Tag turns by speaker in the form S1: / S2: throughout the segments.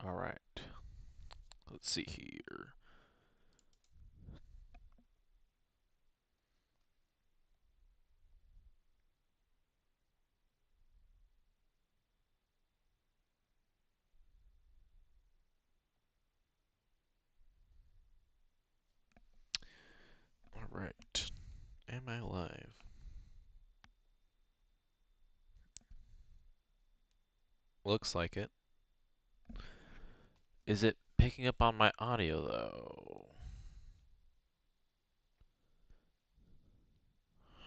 S1: All right. Let's see here. All right. Am I live? Looks like it. Is it picking up on my audio though?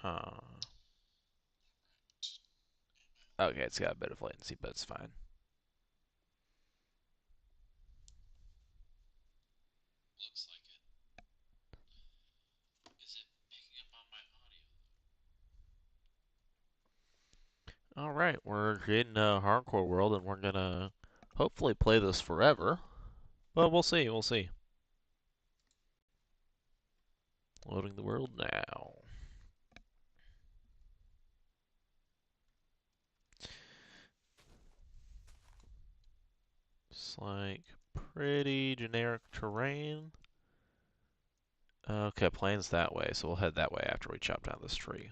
S1: Huh. Okay, it's got a bit of latency, but it's fine. Looks like it. Is it picking up on my audio? Alright, we're in a hardcore world and we're gonna hopefully play this forever. But we'll see, we'll see. Loading the world now. It's like pretty generic terrain. Okay, plane's that way, so we'll head that way after we chop down this tree.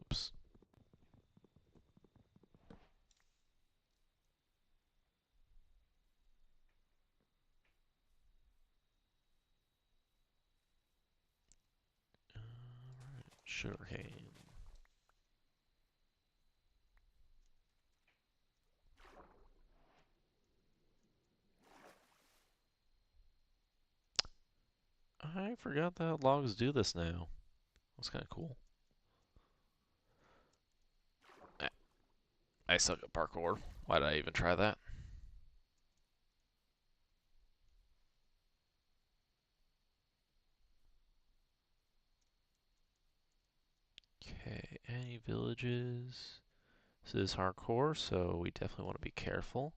S1: Oops. Sugarcane. I forgot that logs do this now. That's kind of cool. I suck at parkour. Why did I even try that? Okay, any villages? This is hardcore, so we definitely want to be careful.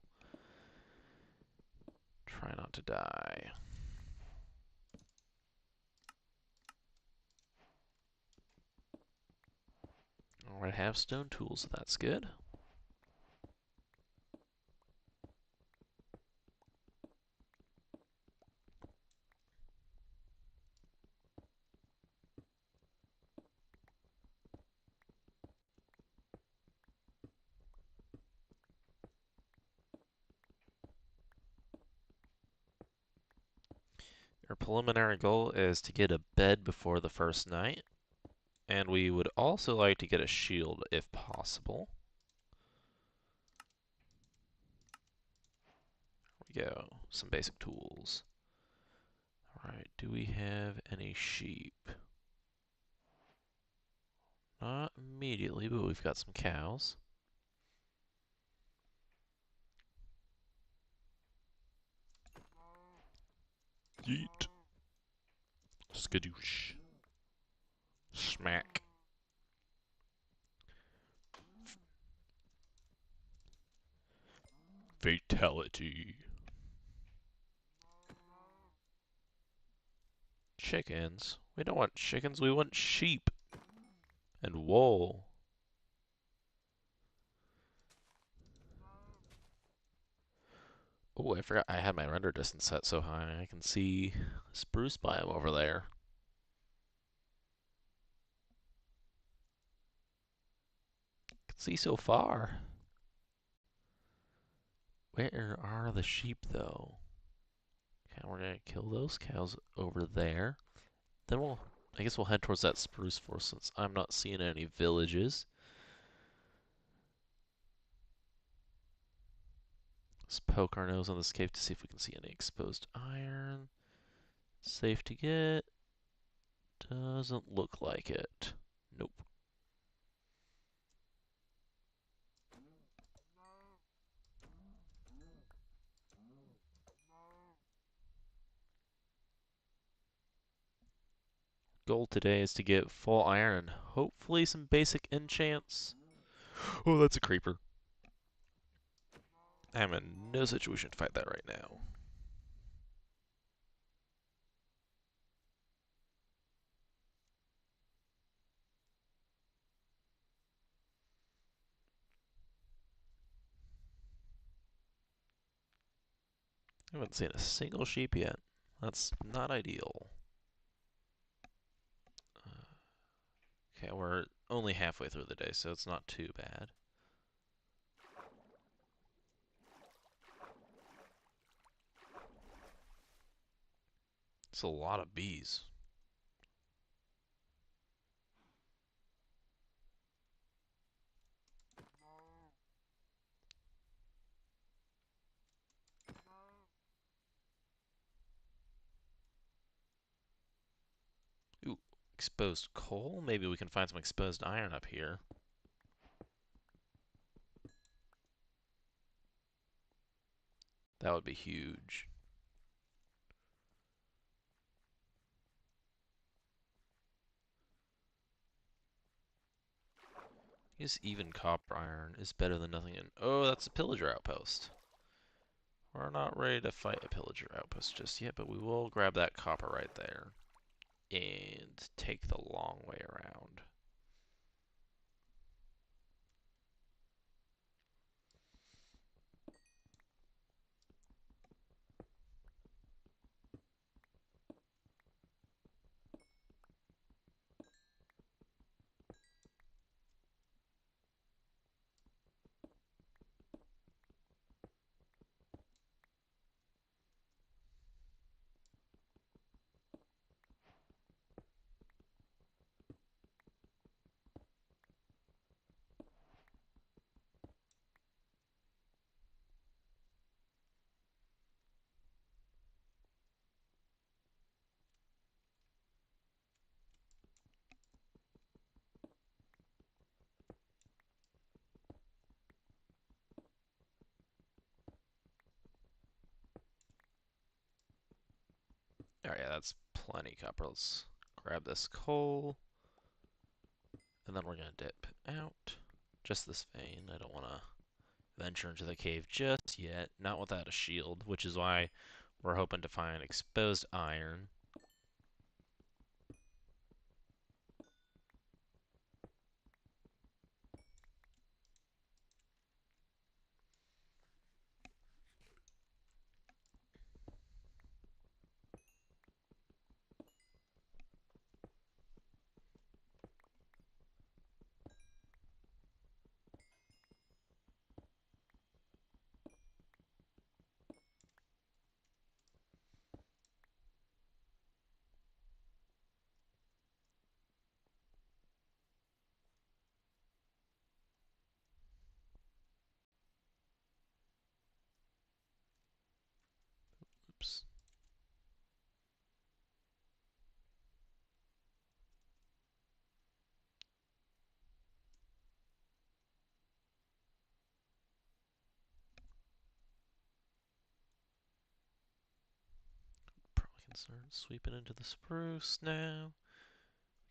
S1: Try not to die. Alright, have stone tools, so that's good. Our preliminary goal is to get a bed before the first night, and we would also like to get a shield if possible. There we go, some basic tools. Alright, do we have any sheep? Not immediately, but we've got some cows. Yeet. Skadoosh. Smack. Fatality. Chickens? We don't want chickens, we want sheep and wool. Oh, I forgot I had my render distance set so high. I can see spruce biome over there. I can see so far. Where are the sheep, though? Okay, we're gonna kill those cows over there. Then I guess we'll head towards that spruce forest since I'm not seeing any villages. Let's poke our nose on this cave to see if we can see any exposed iron. Safe to get. Doesn't look like it. Nope. goal today is to get full iron. Hopefully some basic enchants. Oh, that's a creeper. I'm in no situation to fight that right now. I haven't seen a single sheep yet. That's not ideal. Okay, we're only halfway through the day, so it's not too bad. It's a lot of bees. Ooh, exposed coal? Maybe we can find some exposed iron up here. That would be huge. I guess even copper iron is better than nothing in... Oh, that's a pillager outpost. We're not ready to fight a pillager outpost just yet, but we will grab that copper right there and take the long way around. Alright, yeah, that's plenty copper. Let's grab this coal. And then we're going to dip out. Just this vein. I don't want to venture into the cave just yet. Not without a shield, which is why we're hoping to find exposed iron. Oops. Probably can start sweeping into the spruce now.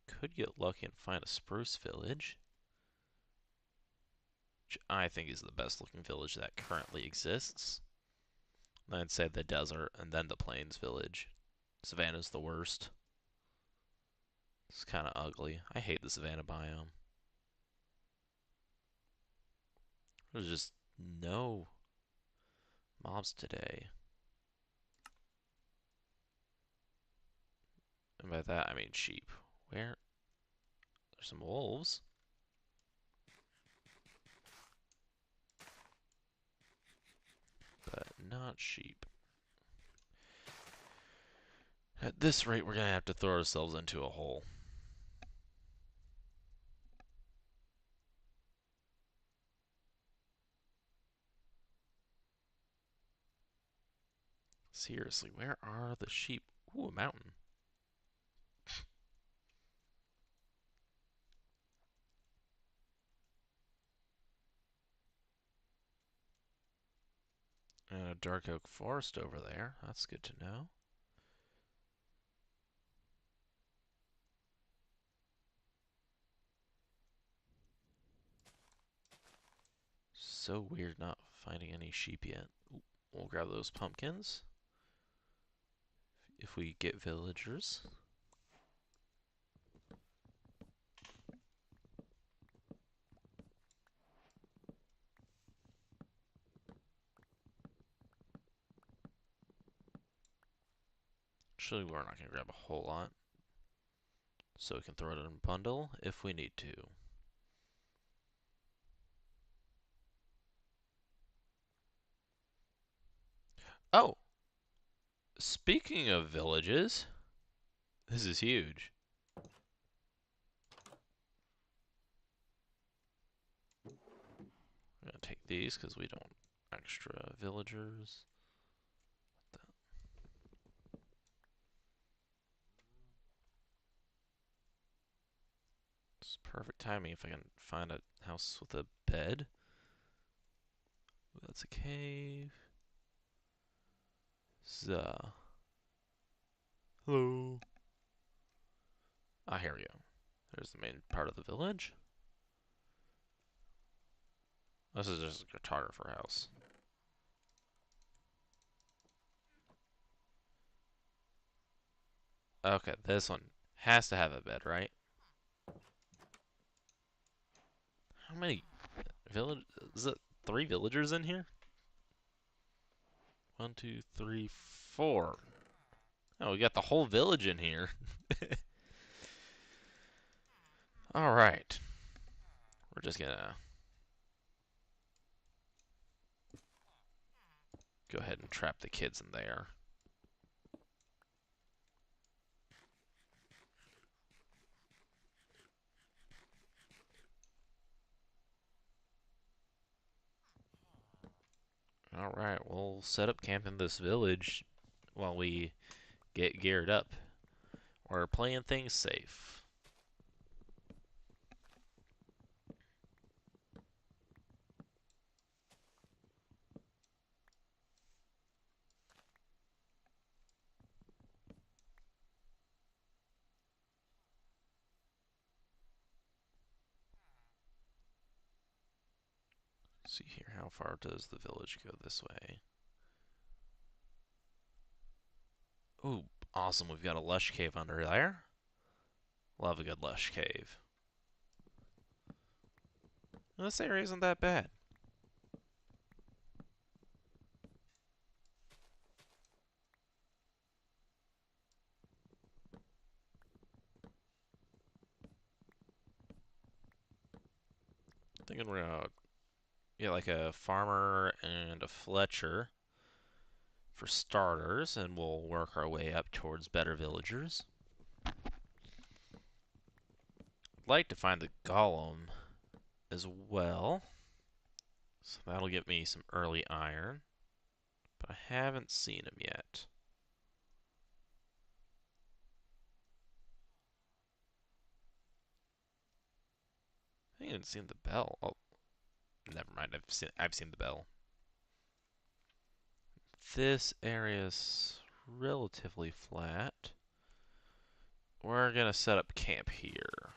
S1: Could get lucky and find a spruce village, which I think is the best looking village that currently exists. I'd say the desert and then the plains village. Savannah's the worst. It's kind of ugly. I hate the savanna biome. There's just no mobs today. And by that I mean sheep. Where? There's some wolves. But not sheep. At this rate, we're gonna have to throw ourselves into a hole. Seriously, where are the sheep? Ooh, a mountain. And a dark oak forest over there. That's good to know. So weird not finding any sheep yet. Ooh, we'll grab those pumpkins if we get villagers. Actually, we're not going to grab a whole lot, so we can throw it in a bundle if we need to. Oh, speaking of villages, this is huge. I'm going to take these because we don't extra villagers. It's perfect timing if I can find a house with a bed. That's a cave. Zuh. Hello. Ah, here we go. There's the main part of the village. This is just a cartographer house. Okay, this one has to have a bed, right? How many village? Is it 3 villagers in here? 1, 2, 3, 4. Oh, we got the whole village in here. All right. We're just gonna go ahead and trap the kids in there. All right, we'll set up camp in this village while we get geared up. We're playing things safe. See here, how far does the village go this way? Ooh, awesome, we've got a lush cave under there. Love a good lush cave. This area isn't that bad. Thinking we're gonna get like a farmer and a Fletcher for starters, and we'll work our way up towards better villagers. I'd like to find the golem as well, so that'll give me some early iron, but I haven't seen him yet. I haven't seen the bell. Oh, never mind. I've seen the bell. This area's relatively flat. We're gonna set up camp here.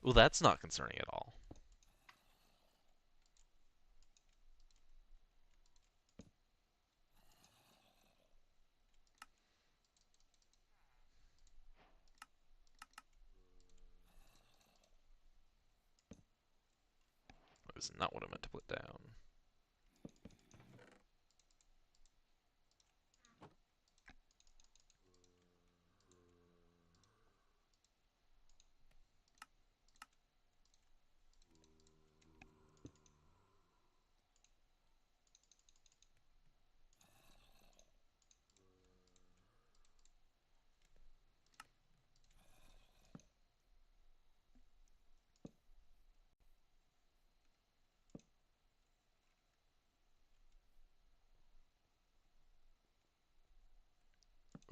S1: Well, that's not concerning at all. That is not what I meant to put down.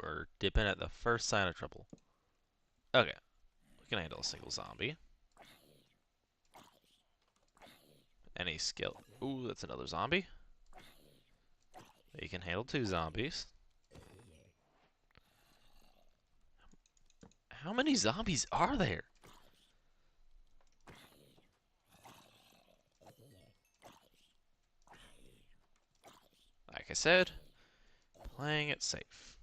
S1: We're dipping at the first sign of trouble. Okay, we can handle a single zombie. Any skill. Ooh, that's another zombie. You can handle 2 zombies. How many zombies are there? said, playing it safe.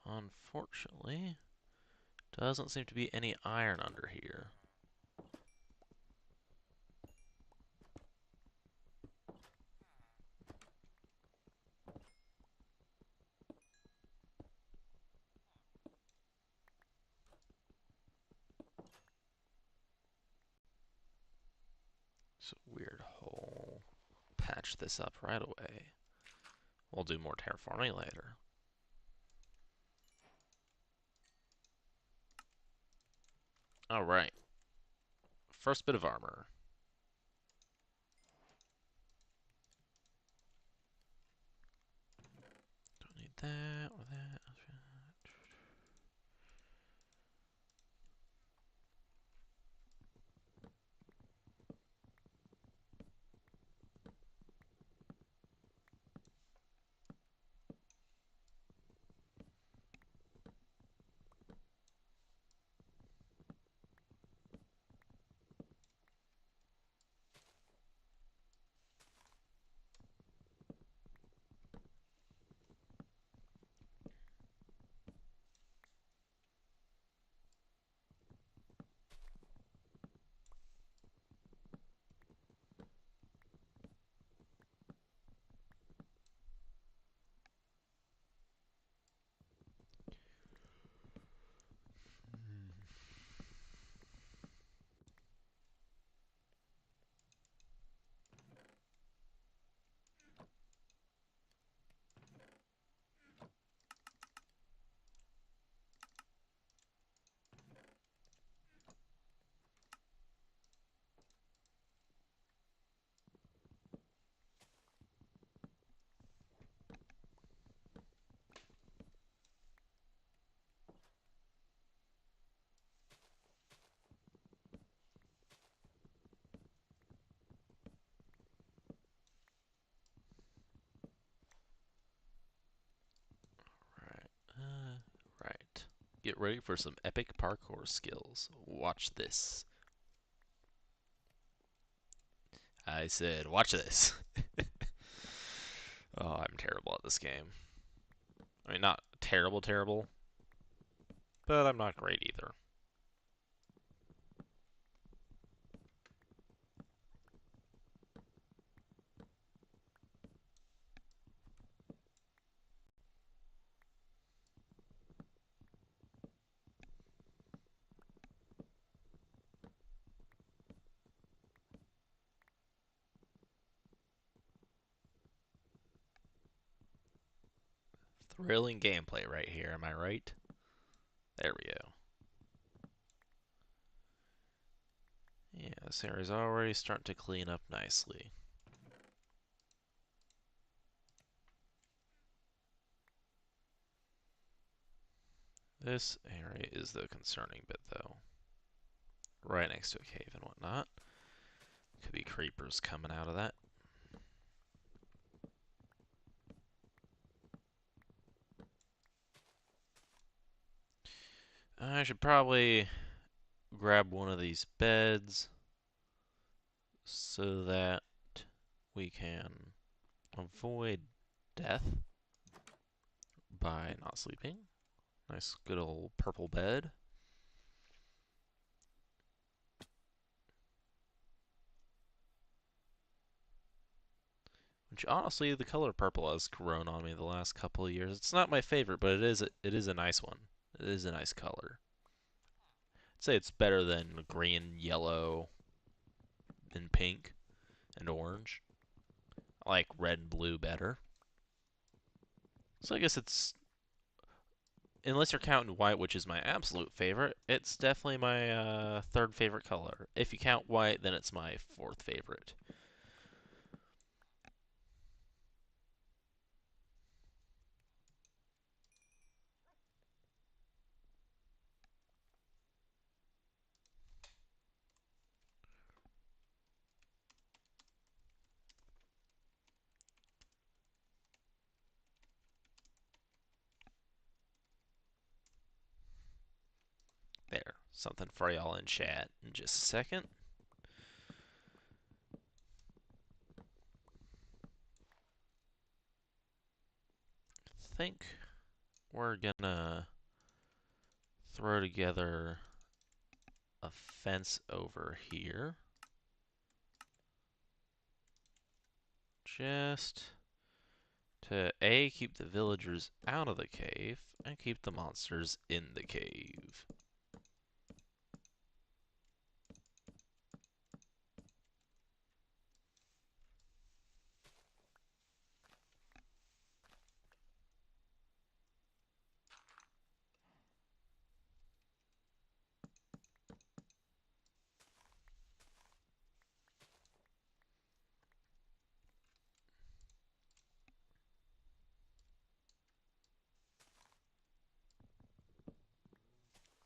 S1: Unfortunately, doesn't seem to be any iron under here. It's a weird hole. Patch this up right away. We'll do more terraforming later. Alright. First bit of armor. Don't need that or that. Right. Get ready for some epic parkour skills. Watch this. I said, watch this. Oh, I'm terrible at this game. I mean, not terrible, terrible, but I'm not great either. Thrilling gameplay right here, am I right? There we go. Yeah, this area's already starting to clean up nicely. This area is the concerning bit, though. Right next to a cave and whatnot. Could be creepers coming out of that. I should probably grab one of these beds so that we can avoid death by not sleeping. Nice good old purple bed. Which honestly, the color purple has grown on me the last couple of years. It's not my favorite, but it is a nice one. It is a nice color. I'd say it's better than green, yellow, and pink, and orange. I like red and blue better. So I guess it's, unless you're counting white, which is my absolute favorite, it's definitely my third favorite color. If you count white, then it's my fourth favorite. There. something for y'all in chat in just a second. I think we're gonna throw together a fence over here. Just to A, keep the villagers out of the cave, and keep the monsters in the cave.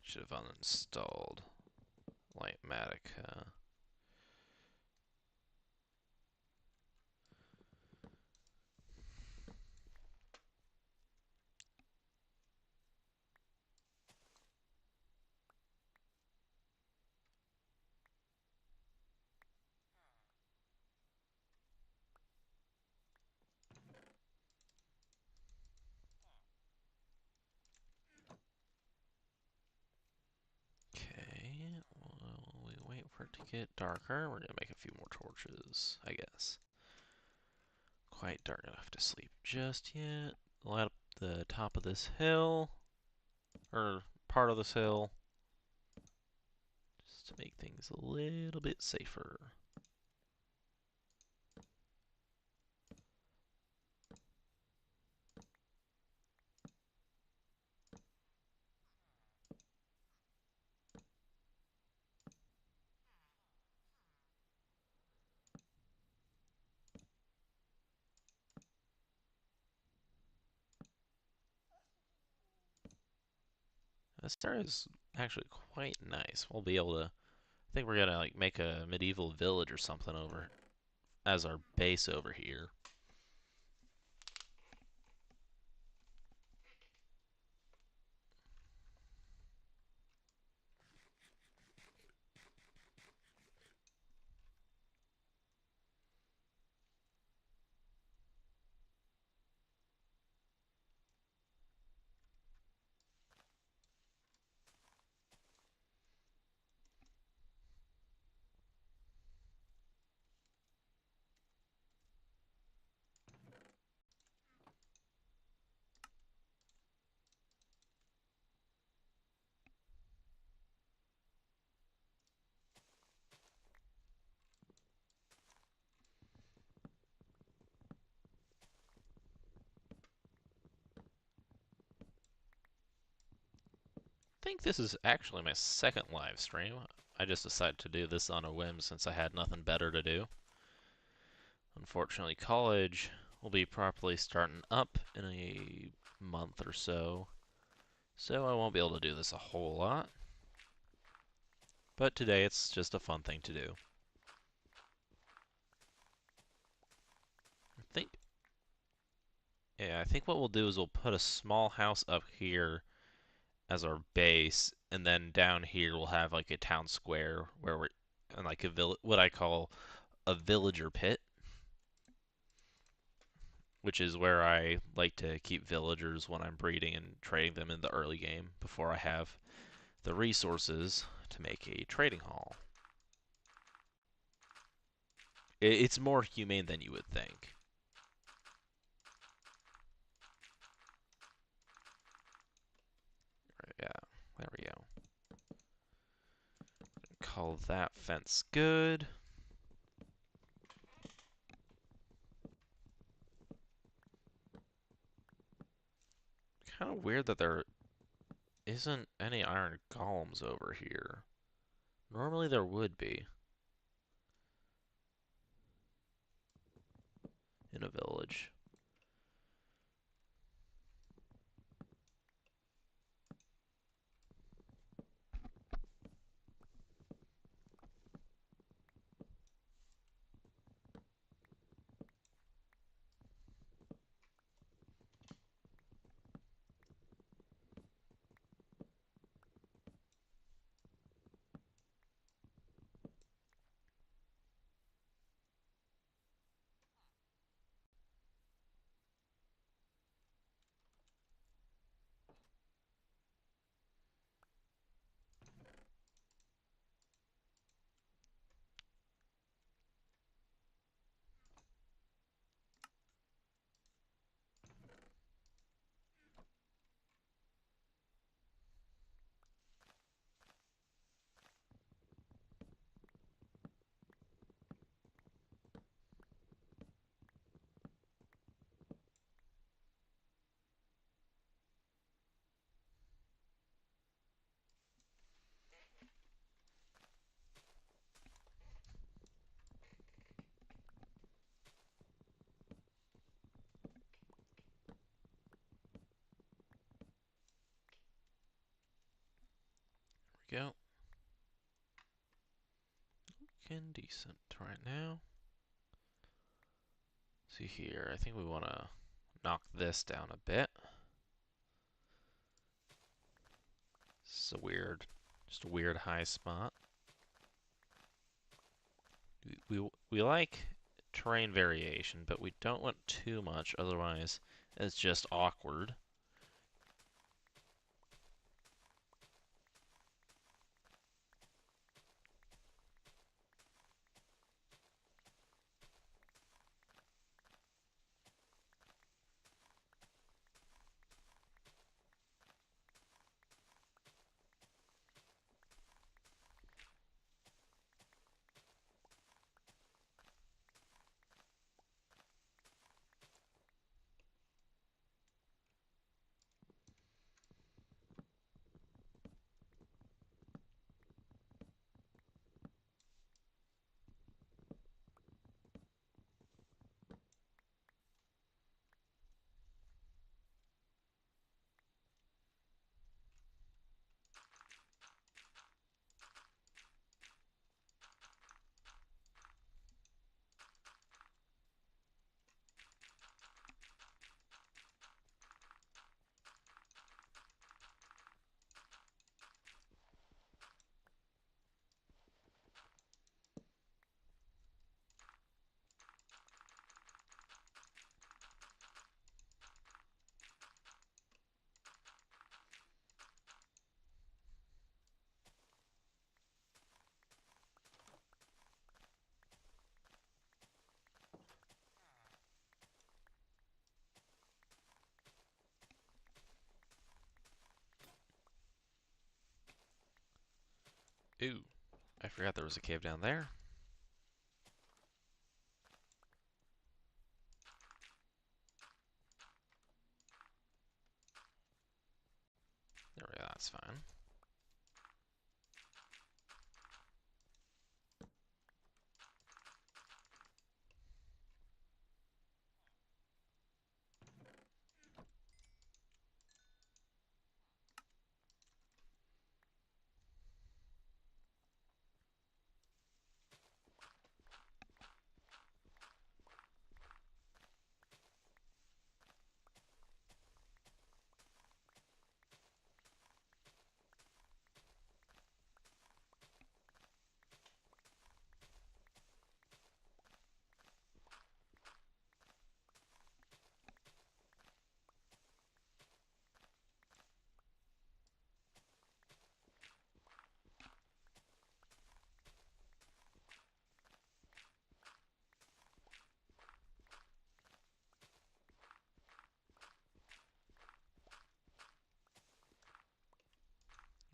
S1: Should have uninstalled Lightmatica. Okay, while we wait for it to get darker, we're gonna make a few more torches, I guess. Quite dark enough to sleep just yet. Light up the top of this hill, or part of this hill, just to make things a little bit safer. This area is actually quite nice. We'll be able to. I think we're gonna like make a medieval village or something over as our base over here. I think this is actually my second live stream. I just decided to do this on a whim since I had nothing better to do. Unfortunately, college will be properly starting up in a month or so, so I won't be able to do this a whole lot. But today it's just a fun thing to do. I think, yeah, I think what we'll do is we'll put a small house up here as our base, and then down here we'll have like a town square where we're and like a what I call a villager pit, which is where I like to keep villagers when I'm breeding and trading them in the early game before I have the resources to make a trading hall. It's more humane than you would think. Yeah, there we go. Call that fence good. Kind of weird that there isn't any iron golems over here. Normally there would be in a village. we go. Looking decent right now. See here, I think we want to knock this down a bit. This is just a weird high spot. We like terrain variation, but we don't want too much, otherwise it's just awkward. Ooh, I forgot there was a cave down there. There we go, that's fine.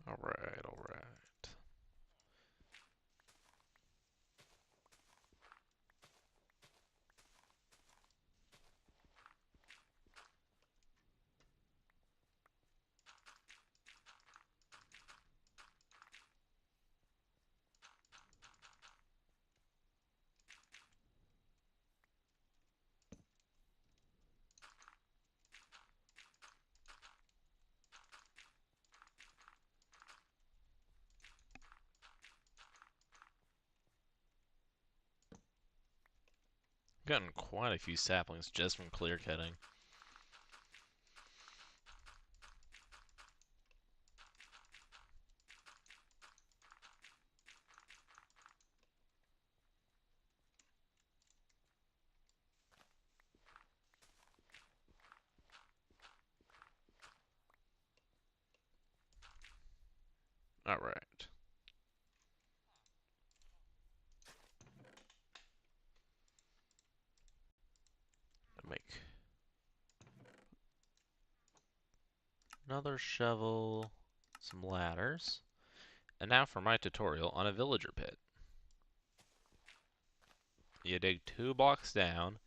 S1: Alright, alright. Gotten quite a few saplings just from clear cutting. Alright. Make another shovel, some ladders. And now for my tutorial on a villager pit. You dig 2 blocks down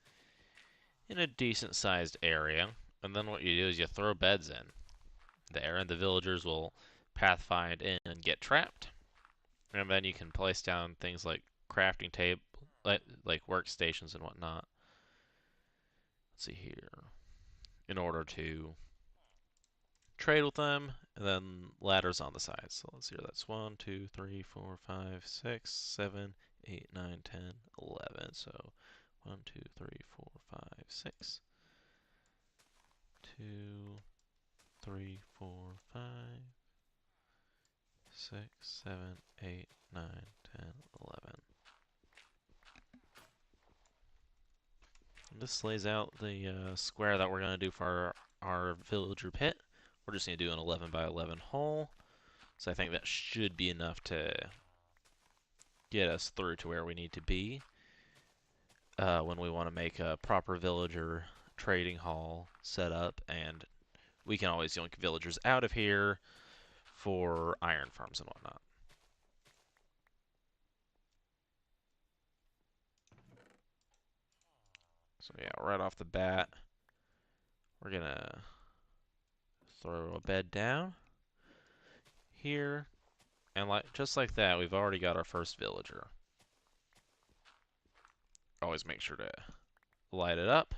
S1: in a decent sized area, and then what you do is you throw beds in there, and the villagers will pathfind in and get trapped. And then you can place down things like crafting table, like workstations and whatnot. Let's see here. In order to trade with them, and then ladders on the side. So let's see here. That's 1, 2, 3, 4, 5, 6, 7, 8, 9, 10, 11. So 1, 2, 3, 4, 5, 6, 2, 3, 4, 5, 6, 7, 8, 9, 10, 11. This lays out the square that we're going to do for our villager pit. We're just going to do an 11 by 11 hole. So I think that should be enough to get us through to where we need to be when we want to make a proper villager trading hall set up. And we can always yoink villagers out of here for iron farms and whatnot. So yeah, right off the bat, we're going to throw a bed down here. And just like that, we've already got our first villager. Always make sure to light it up,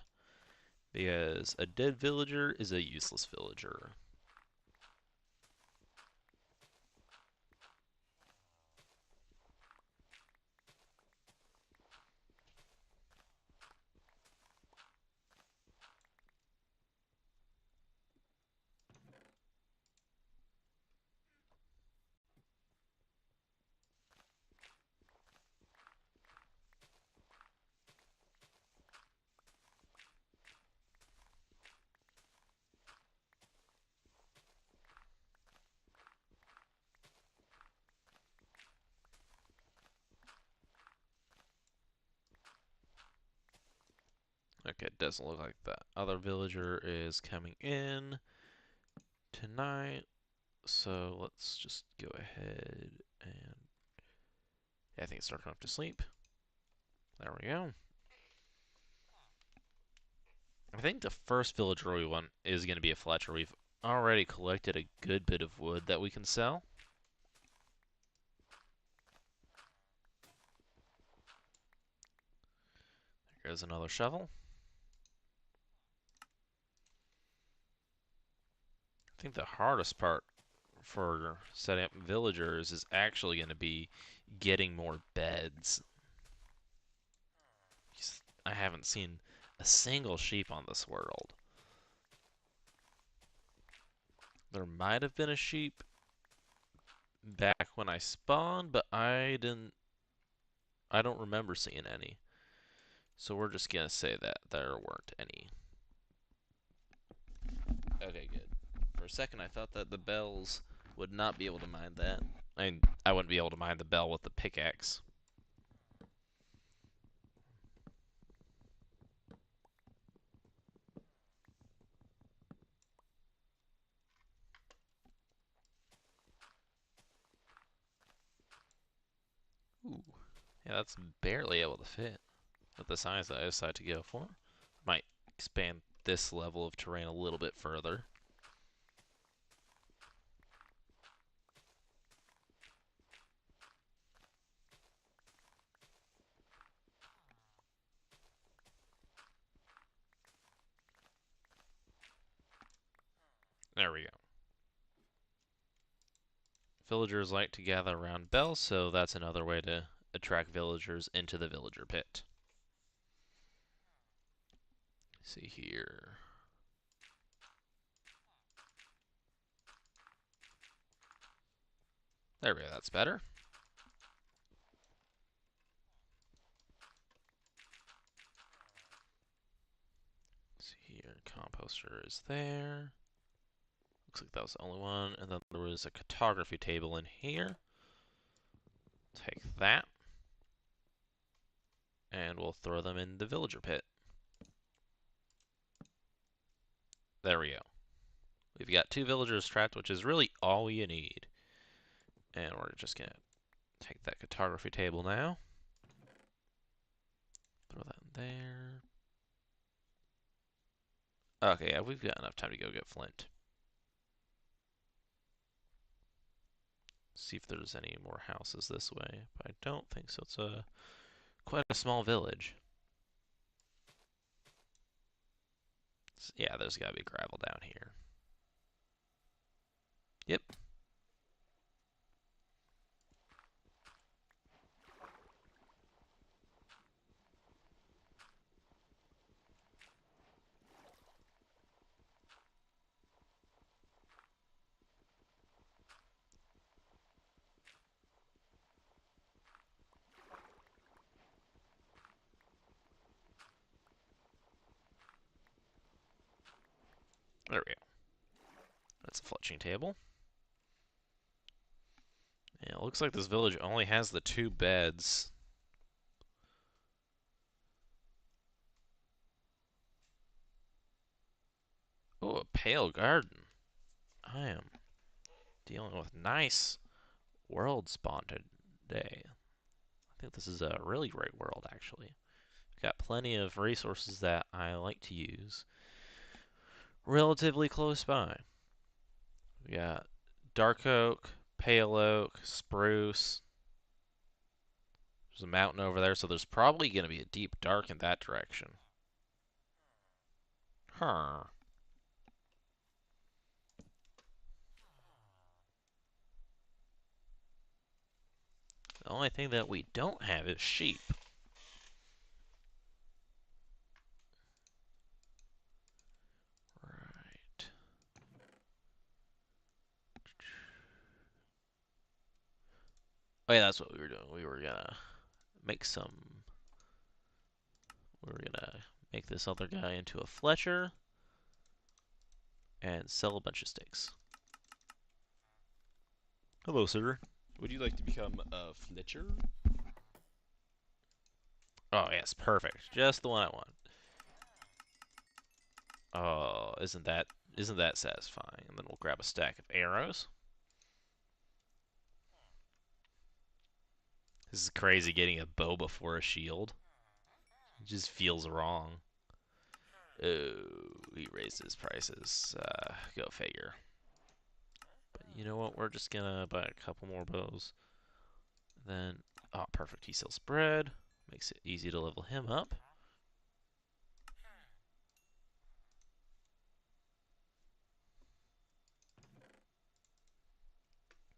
S1: because a dead villager is a useless villager. Okay, it doesn't look like that other villager is coming in tonight. So let's just go ahead and... yeah, I think it's starting off to sleep. There we go. I think the first villager we want is going to be a Fletcher. We've already collected a good bit of wood that we can sell. There goes another shovel. I think the hardest part for setting up villagers is actually going to be getting more beds. I haven't seen a single sheep on this world. There might have been a sheep back when I spawned, but I don't remember seeing any. So we're just gonna say that there weren't any. Okay, good. For a second I thought that the bells would not be able to mine that. I wouldn't be able to mine the bell with the pickaxe. Ooh. Yeah, that's barely able to fit with the size that I decided to go for. Might expand this level of terrain a little bit further. There we go. Villagers like to gather around bells, so that's another way to attract villagers into the villager pit. Let's see here. There we go, that's better. Let's see here, composter is there. Looks like that was the only one, and then there was a cartography table in here. Take that. And we'll throw them in the villager pit. There we go. We've got 2 villagers trapped, which is really all you need. And we're just gonna take that cartography table now. Throw that in there. Okay, yeah, we've got enough time to go get flint. See if there's any more houses this way, but I don't think so. It's quite a small village. Yeah, there's gotta be gravel down here. Yep. There we go. That's a fletching table. Yeah, it looks like this village only has the 2 beds. Oh, a pale garden. I am dealing with nice world spawn today. I think this is a really great world, actually. Got plenty of resources that I like to use relatively close by. We got dark oak, pale oak, spruce. There's a mountain over there, so there's probably going to be a deep dark in that direction. Huh. The only thing that we don't have is sheep. Right. Oh yeah, that's what we were doing. We were gonna make some. We were gonna make this other guy into a Fletcher and sell a bunch of steaks. Hello, sir. Would you like to become a Fletcher? Oh yes, perfect. Just the one I want. Oh, isn't that satisfying? And then we'll grab a stack of arrows. This is crazy getting a bow before a shield. It just feels wrong. Oh, he raised his prices. Go figure. But you know what? We're just gonna buy a couple more bows. Then, oh, perfect. He sells bread. Makes it easy to level him up.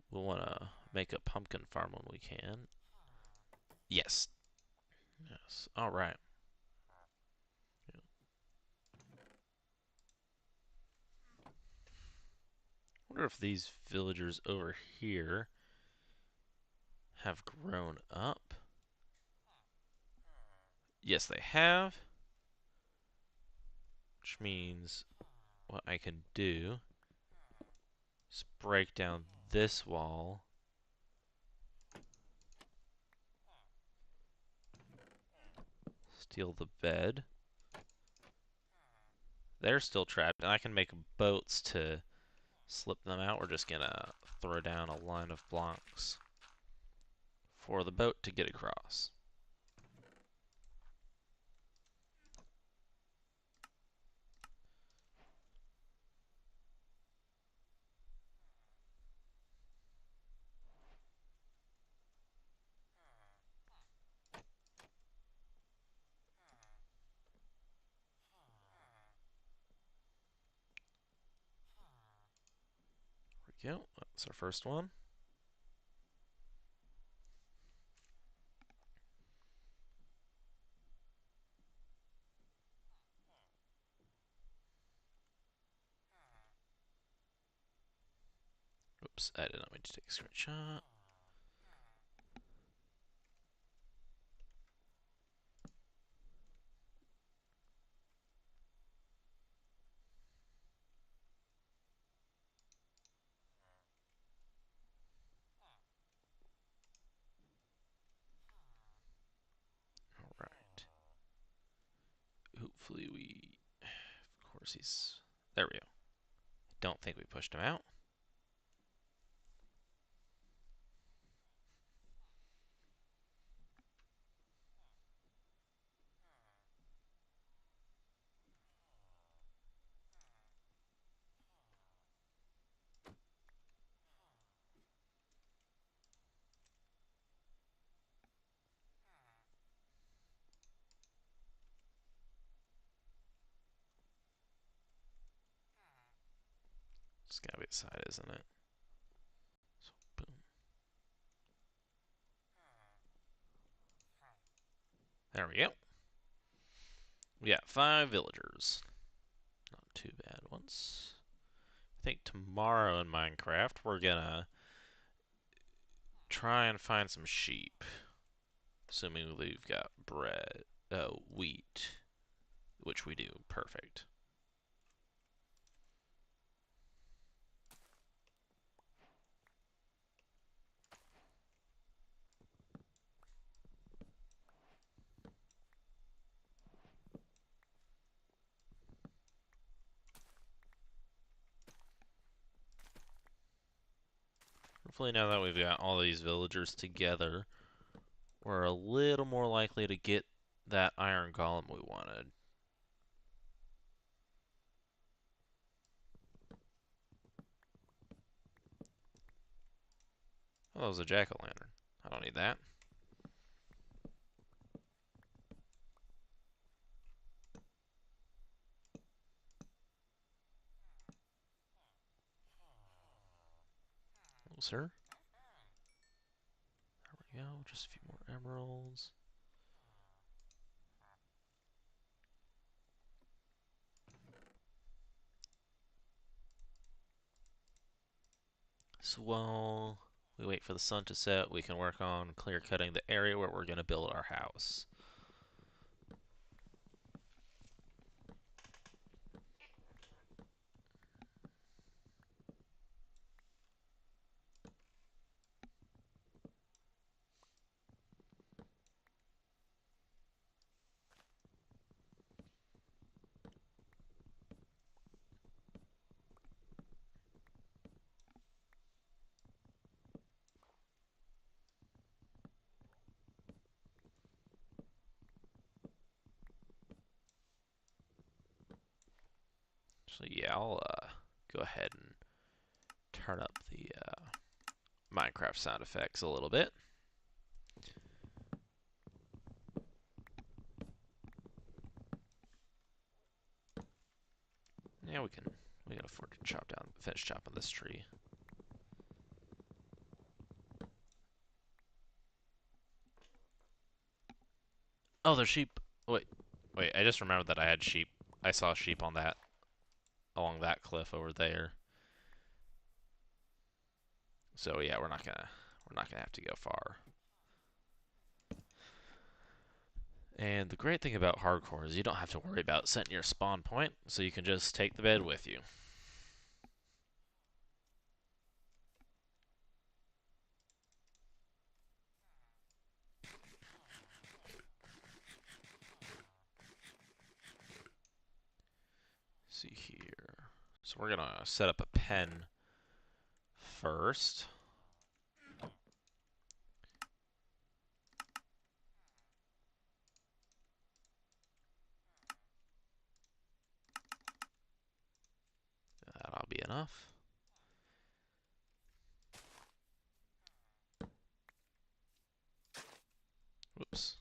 S1: We'll want to make a pumpkin farm when we can. Yes. Yes. All right. I wonder if these villagers over here have grown up. Yes, they have. Which means what I can do is break down this wall. Steal the bed. They're still trapped, and I can make boats to slip them out. We're just gonna throw down a line of blocks for the boat to get across. There we go. That's our first one. Oops, I did not mean to take a screenshot. All right. Hopefully we... Of course he's... There we go. Don't think we pushed him out. It's gotta be the side, isn't it? There we go. We got 5 villagers. Not too bad ones. I think tomorrow in Minecraft we're gonna try and find some sheep. Assuming we've got bread, wheat, which we do. Perfect. Hopefully now that we've got all these villagers together, we're a little more likely to get that iron golem we wanted. Oh, that was a jack-o'-lantern. I don't need that. Oh, sir. There we go. Just a few more emeralds. So while we wait for the sun to set, we can work on clear cutting the area where we're going to build our house. So yeah, I'll go ahead and turn up the Minecraft sound effects a little bit. Yeah, we can afford to finish chopping this tree. Oh, there's sheep. Wait, I just remembered that I had sheep. I saw sheep on along that cliff over there. So yeah, we're not gonna have to go far. And the great thing about hardcore is you don't have to worry about setting your spawn point, so you can just take the bed with you. See here. So we're gonna set up a pen first. That'll be enough. Whoops.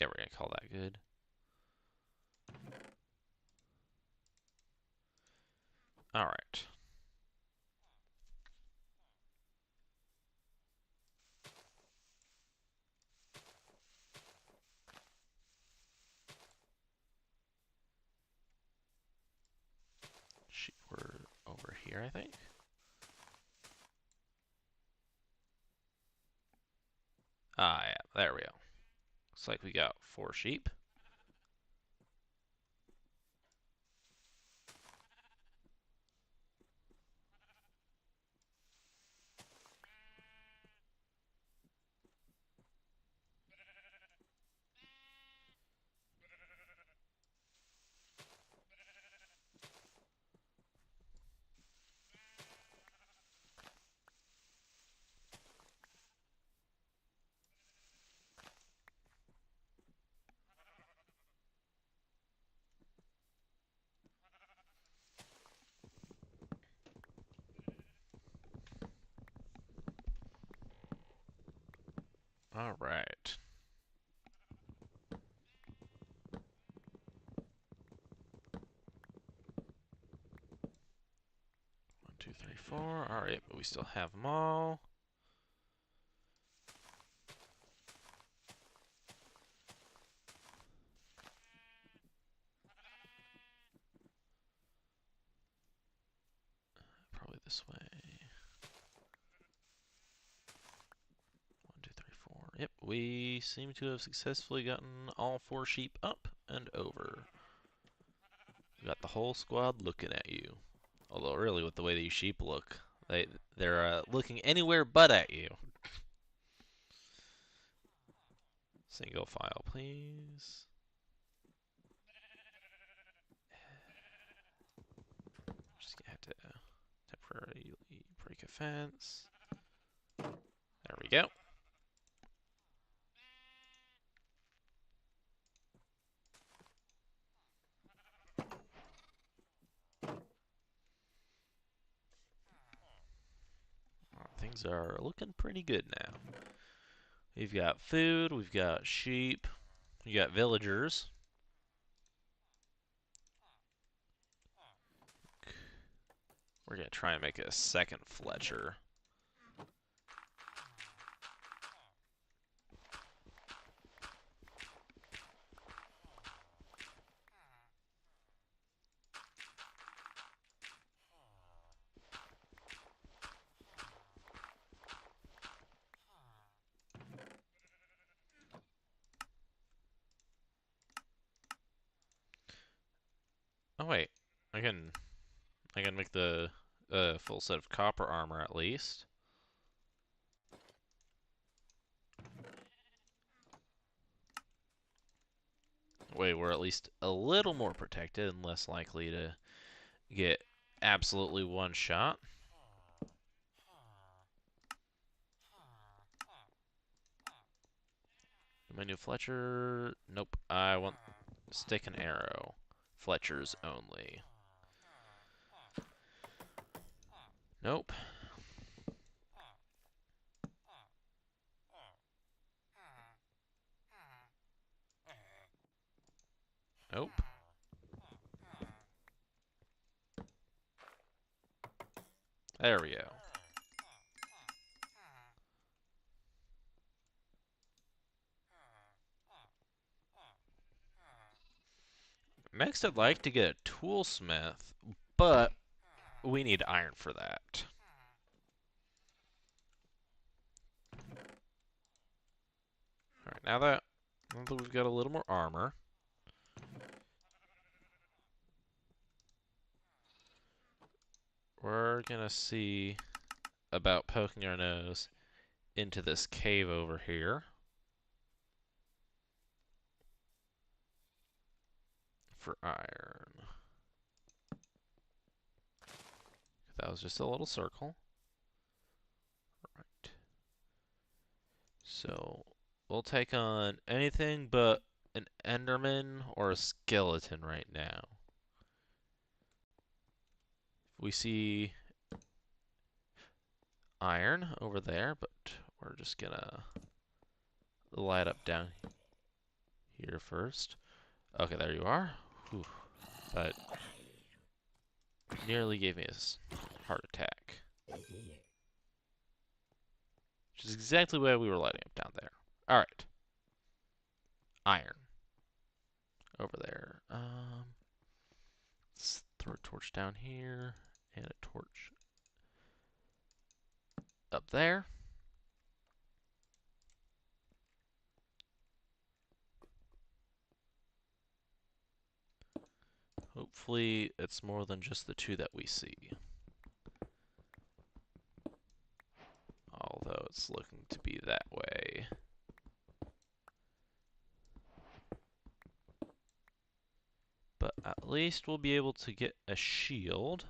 S1: Yeah, we're gonna call that good. Alright. We're over here, I think. Ah, yeah, there we go. Looks like we got 4 sheep. Alright. 2, 3, 4. Alright, but we still have them all. Probably this way. 1, 2, 3, 4. Yep, we seem to have successfully gotten all 4 sheep up and over. You got the whole squad looking at you. Although, really, with the way these sheep look, they're looking anywhere but at you. Single file, please. Just gonna have to temporarily break a fence. There we go. Things are looking pretty good now. We've got food, we've got sheep, we got villagers. We're gonna try and make a second Fletcher. Oh wait, I can make the full set of copper armor at least. Wait, we're at least a little more protected and less likely to get absolutely one shot. My new Fletcher. Nope, I want stick and arrow. Fletchers only. Nope. Nope. There we go. Next, I'd like to get a toolsmith, but we need iron for that. Alright, now that we've got a little more armor, we're gonna see about poking our nose into this cave over here for iron. That was just a little circle. Right. So we'll take on anything but an Enderman or a skeleton right now. We see iron over there, but we're just gonna light up down here first. Okay, there you are. Whew. That nearly gave me a heart attack. Which is exactly why we were lighting up down there. Alright. Iron. Over there. Let's throw a torch down here. And a torch up there. Hopefully it's more than just the 2 that we see. Although it's looking to be that way. But at least we'll be able to get a shield.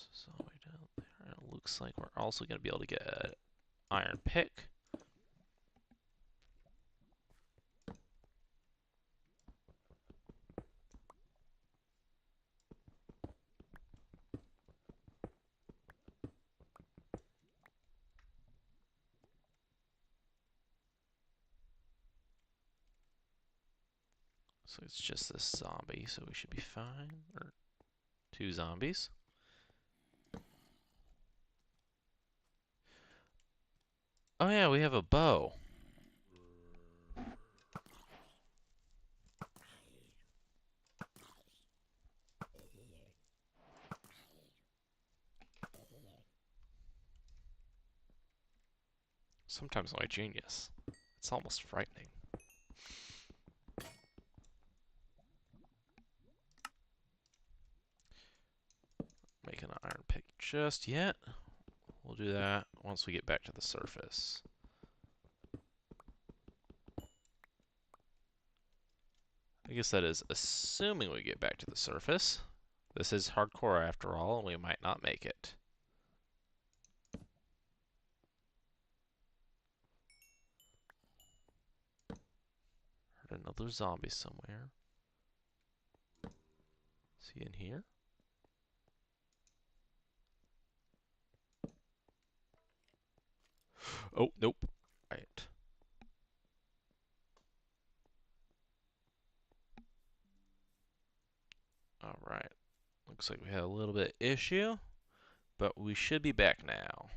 S1: There's all the way down there. It looks like we're also going to be able to get an iron pick. So it's just this zombie, so we should be fine. Or 2 zombies. Oh yeah, we have a bow. Sometimes my genius. It's almost frightening. Making an iron pick just yet. We'll do that once we get back to the surface. I guess that is assuming we get back to the surface. This is hardcore after all, and we might not make it. Heard another zombie somewhere. Is he in here? Oh, nope. Right. Alright. Looks like we had a little bit of issue, but we should be back now.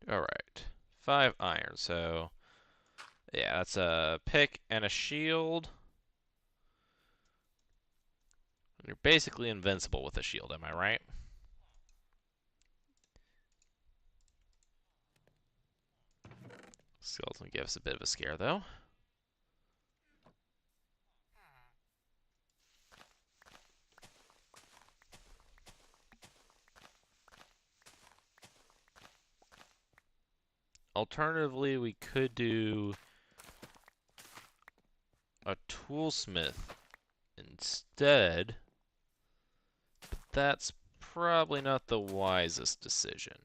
S1: Alright. 5 iron, so yeah, that's a pick and a shield. You're basically invincible with a shield, am I right? Skeleton gives us a bit of a scare, though. Alternatively, we could do a toolsmith instead, but that's probably not the wisest decision.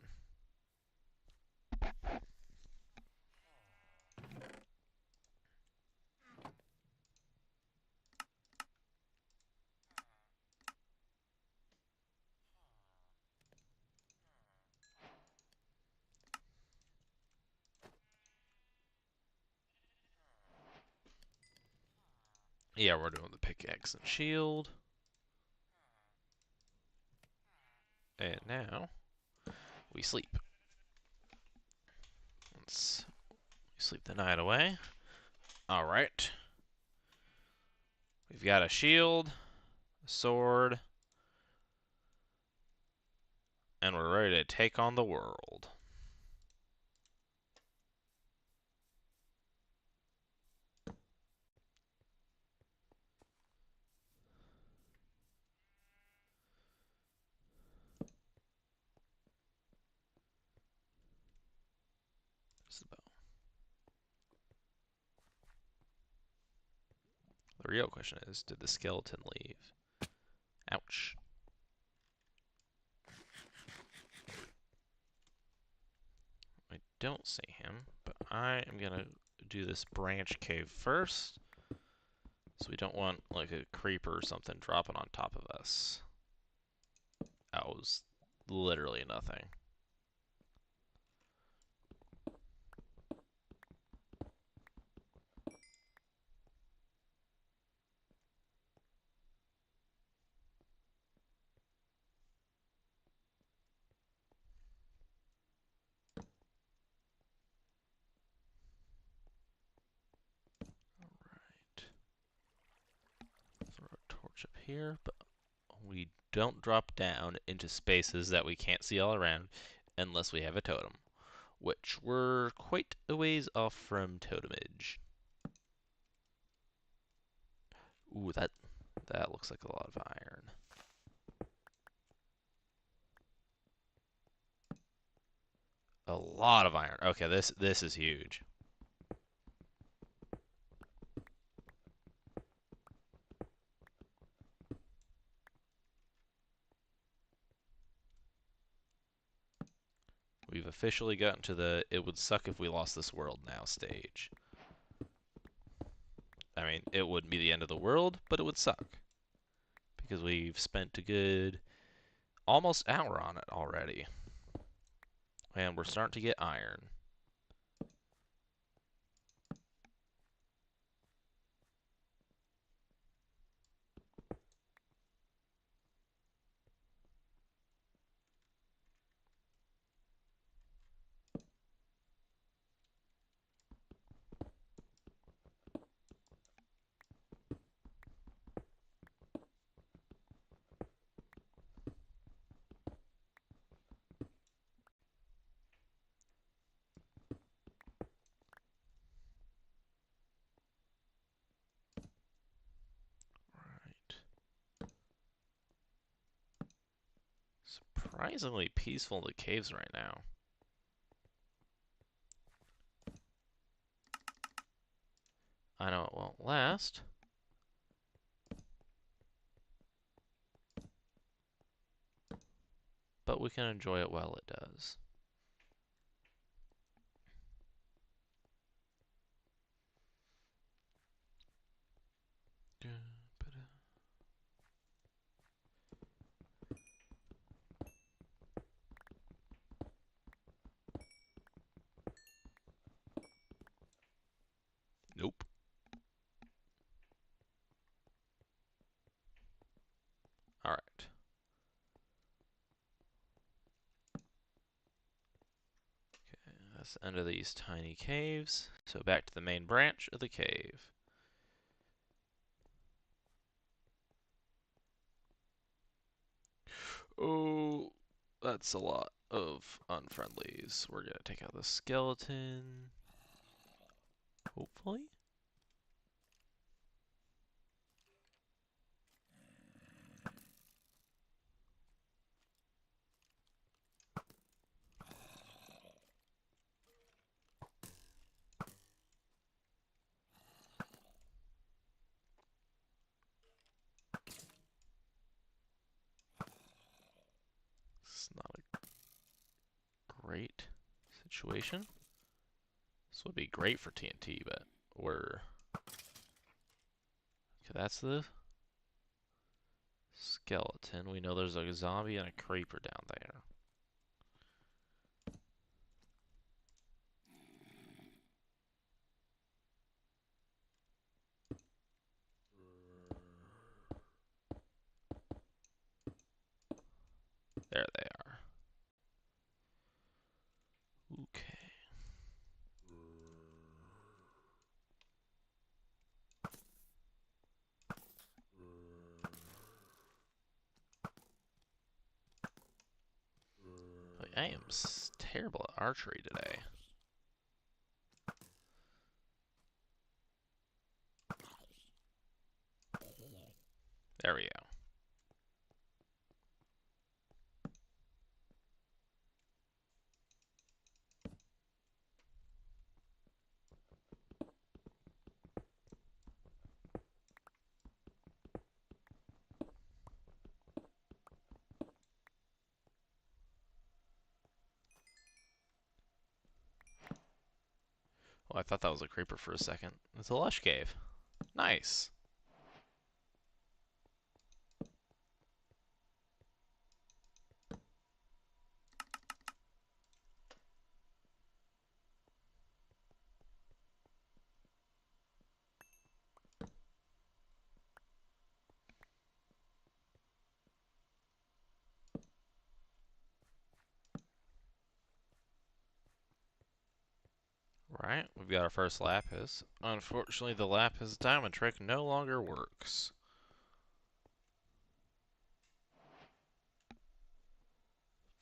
S1: Yeah, we're doing the pickaxe and shield. And now we sleep. Let's sleep the night away. Alright. We've got a shield, a sword, and we're ready to take on the world. There's the bow. The real question is, did the skeleton leave? Ouch. I don't see him, but I am gonna do this branch cave first. So we don't want like a creeper or something dropping on top of us. That was literally nothing. Alright. Throw a torch up here, but we don't drop down into spaces that we can't see all around unless we have a totem, which we're quite a ways off from totemage. Ooh, that looks like a lot of iron. A lot of iron. Okay, this is huge. We've officially gotten to the it would suck if we lost this world now stage. I mean, it wouldn't be the end of the world, but it would suck. Because we've spent a good almost hour on it already. And we're starting to get iron. Right. Surprisingly peaceful in the caves right now. I know it won't last. But we can enjoy it while it does. Nope. Alright. Okay, that's the end of these tiny caves. So back to the main branch of the cave. Oh, that's a lot of unfriendlies. We're gonna take out the skeleton. Hopefully. It's not a great situation. This would be great for TNT, but we're... Okay, that's the skeleton. We know there's a zombie and a creeper down there. There they are. Okay. I am terrible at archery today. There we go. Oh, I thought that was a creeper for a second. It's a lush cave. Nice. Right, we've got our first lapis. Unfortunately, the lapis diamond trick no longer works.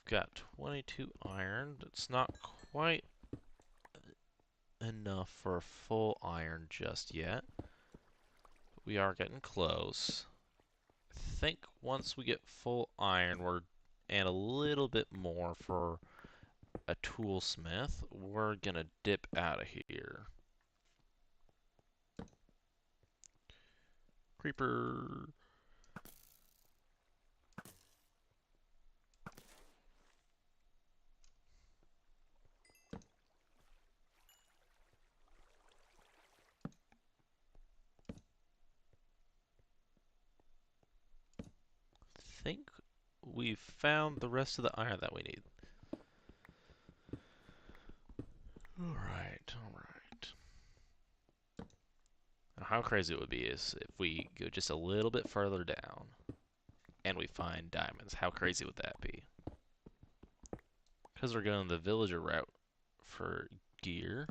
S1: We've got 22 iron. It's not quite enough for a full iron just yet. But we are getting close. I think once we get full iron, and a little bit more for a toolsmith, we're gonna dip out of here. Creeper. I think we've found the rest of the iron that we need. Alright, alright. Now how crazy it would be is if we go just a little bit further down and we find diamonds. How crazy would that be? Because we're going the villager route for gear,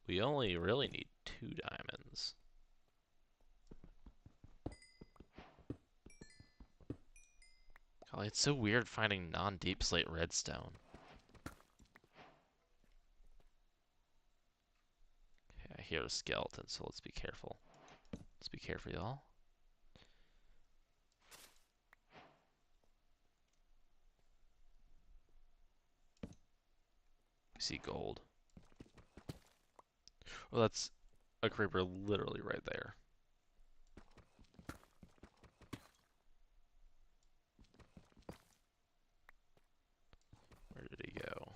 S1: we only really need 2 diamonds. Golly, it's so weird finding non-deep slate redstone. Okay, I hear a skeleton, so let's be careful. Let's be careful, y'all. We see gold. Well, that's a creeper literally right there. Where did he go?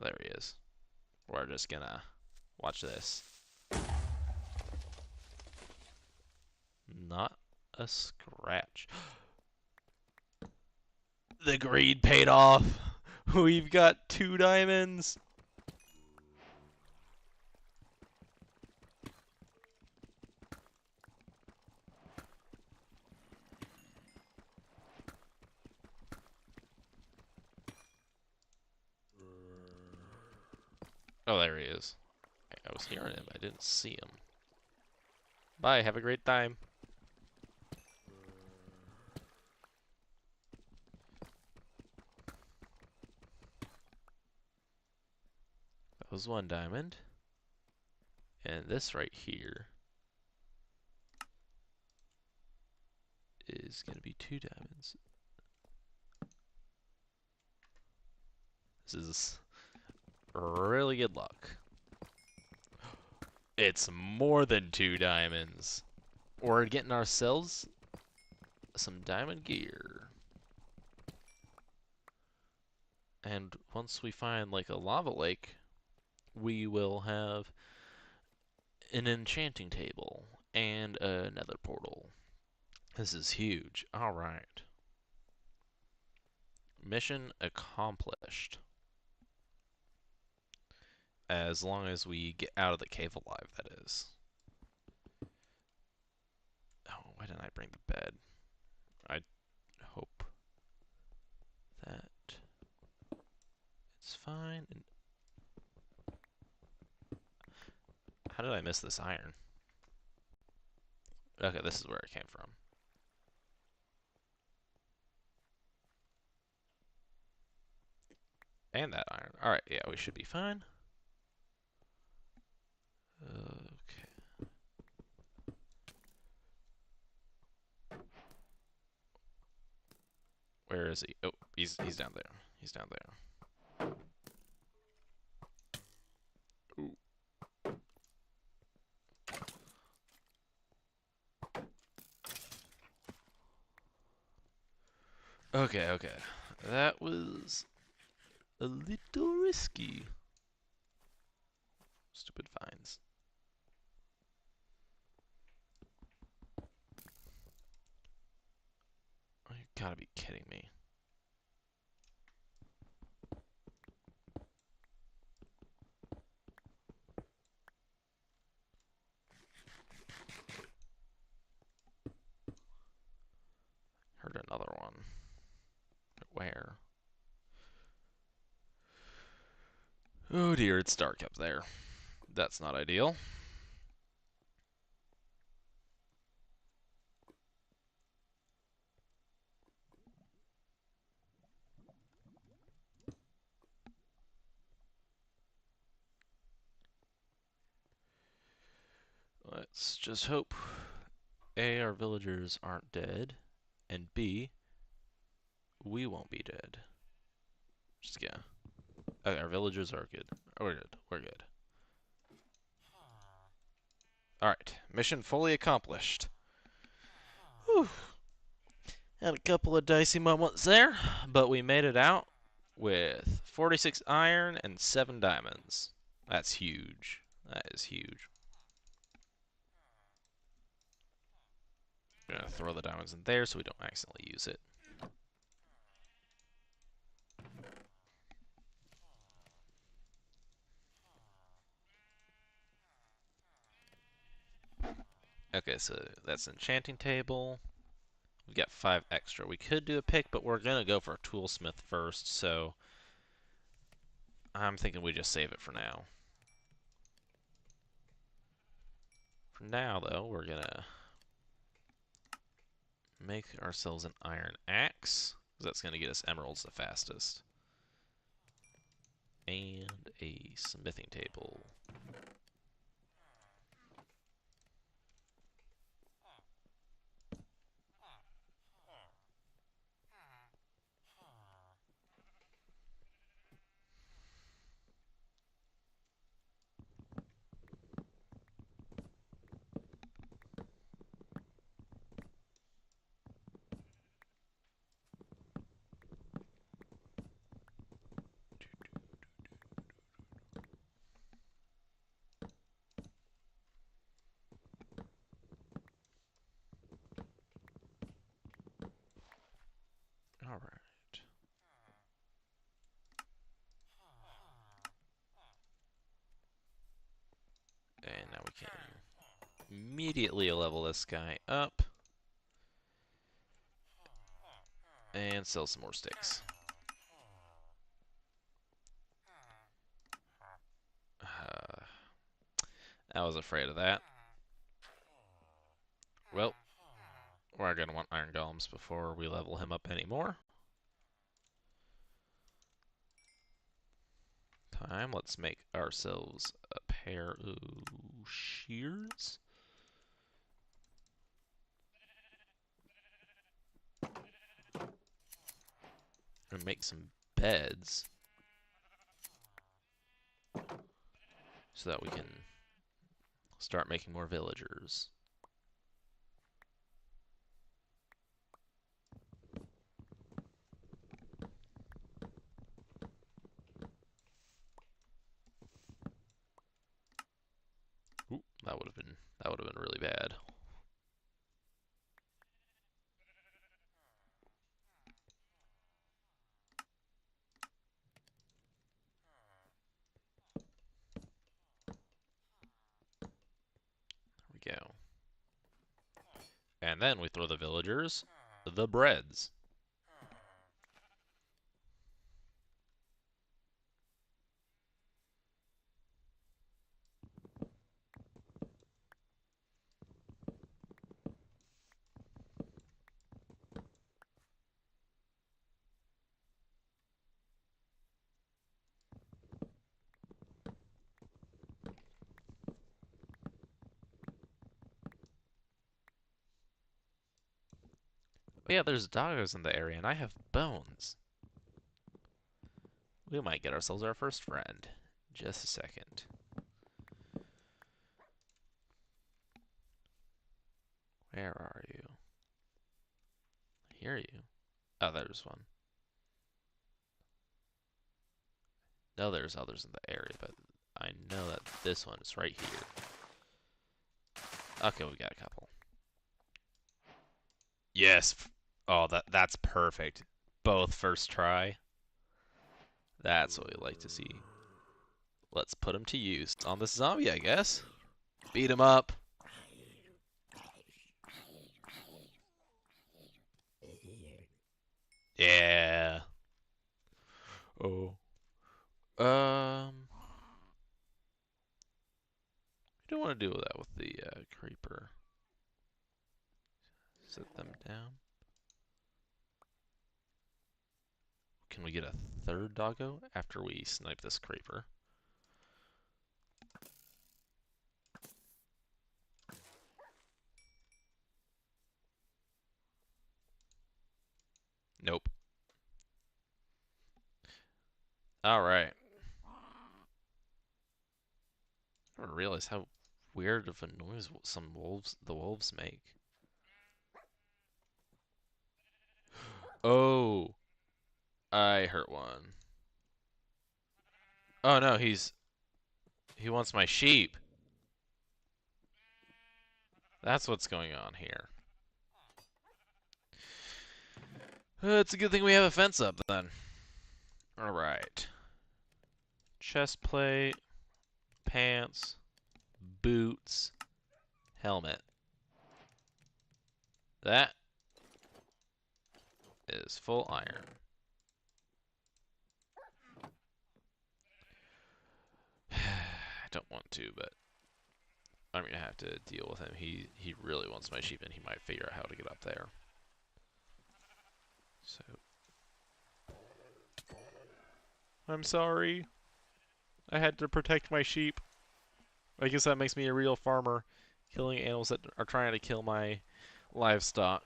S1: There he is. We're just gonna watch this. Not a scratch. The greed paid off. We've got 2 diamonds. Oh, there he is. I was hearing him. I didn't see him. Bye. Have a great time. That was 1 diamond. And this right here is going to be 2 diamonds. This is really good luck. It's more than 2 diamonds. We're getting ourselves some diamond gear. And once we find like a lava lake, we will have an enchanting table and another portal. This is huge. Alright. Mission accomplished. As long as we get out of the cave alive, that is. Oh, why didn't I bring the bed? I hope that it's fine. How did I miss this iron? Okay, this is where it came from. And that iron. Alright, yeah, we should be fine. Okay. Where is he? Oh, he's down there. He's down there. Ooh. Okay, okay. That was a little risky. Stupid vines. Oh, you gotta be kidding me. Heard another one. Where? Oh dear, it's dark up there. That's not ideal. Let's just hope A, our villagers aren't dead, and B, we won't be dead. Just yeah. Okay, our villagers are good. Oh, we're good. We're good. Alright, mission fully accomplished. Whew. Had a couple of dicey moments there, but we made it out. with 46 iron and 7 diamonds. That's huge. That is huge. I'm gonna throw the diamonds in there so we don't accidentally use it. Okay, so that's enchanting table. We got 5 extra. We could do a pick, but we're gonna go for a toolsmith first, so I'm thinking we just save it for now. For now, though, we're gonna make ourselves an iron axe, because that's gonna get us emeralds the fastest. And a smithing table. Alright. And now we can immediately level this guy up. And sell some more sticks. I was afraid of that. Well, we're going to want iron golems before we level him up anymore. Let's make ourselves a pair of shears. And make some beds. So that we can start making more villagers. Ooh, that would have been really bad. There we go. And then we throw the villagers the breads. Oh yeah, there's doggos in the area, and I have bones. We might get ourselves our first friend. Just a second. Where are you? I hear you. Oh, there's one. No, there's others in the area, but I know that this one is right here. Okay, we got a couple. Yes. Oh, that's perfect. Both first try. That's what we like to see. Let's put him to use on this zombie, I guess. Beat him up. Yeah. Oh. I don't want to do that with the creeper. Set them down. Can we get a third doggo after we snipe this creeper? Nope. Alright. I didn't realize how weird of a noise the wolves make. Oh, I hurt one. Oh no, he wants my sheep. That's what's going on here. It's a good thing we have a fence up then. Alright. Chest plate, pants, boots, helmet. That is full iron. I don't want to, but I'm gonna have to deal with him. He really wants my sheep, and he might figure out how to get up there. So I'm sorry. I had to protect my sheep. I guess that makes me a real farmer, killing animals that are trying to kill my livestock.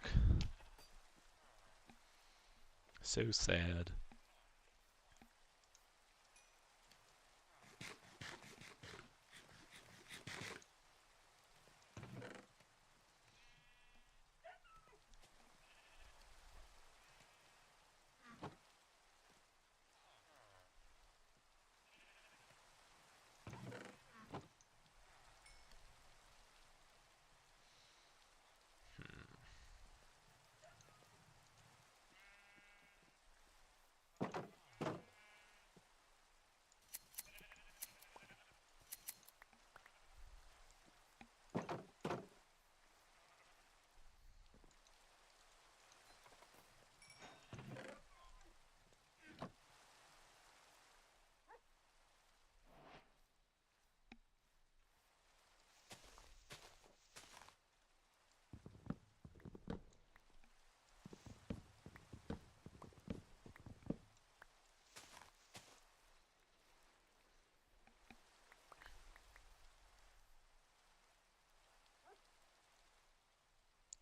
S1: So sad.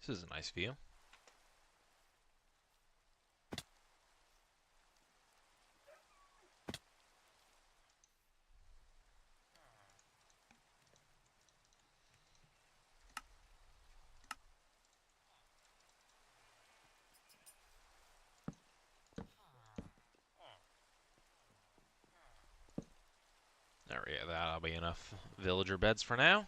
S1: This is a nice view. Alright, yeah, that'll be enough villager beds for now.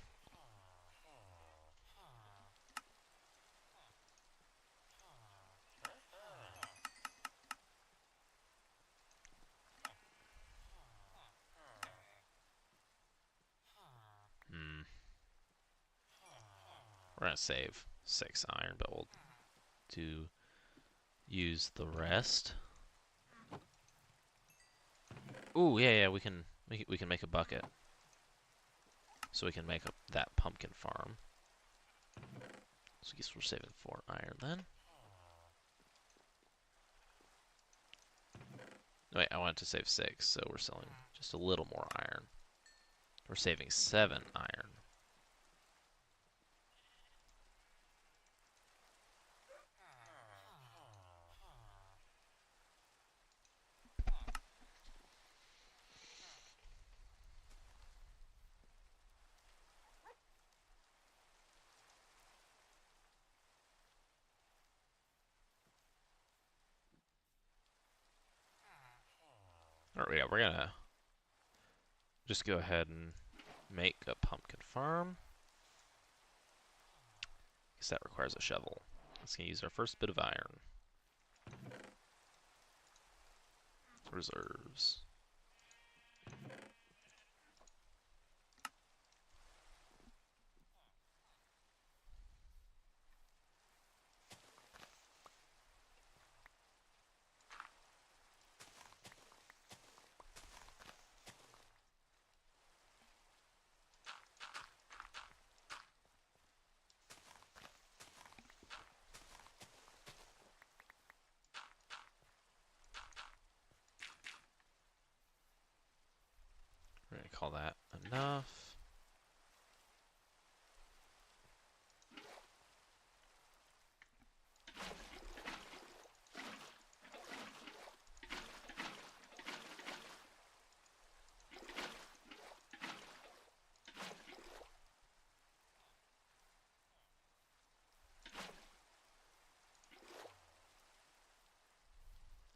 S1: Hmm. We're gonna save 6 iron, but we'll use the rest. Ooh, yeah, we can make a bucket, so we can make that pumpkin farm. So I guess we're saving 4 iron then. Wait, I wanted to save 6, so we're selling just a little more iron. We're saving 7 iron. Alright, yeah, we're gonna just go ahead and make a pumpkin farm. Guess that requires a shovel. Let's use our first bit of iron. Reserves. We're gonna call that enough.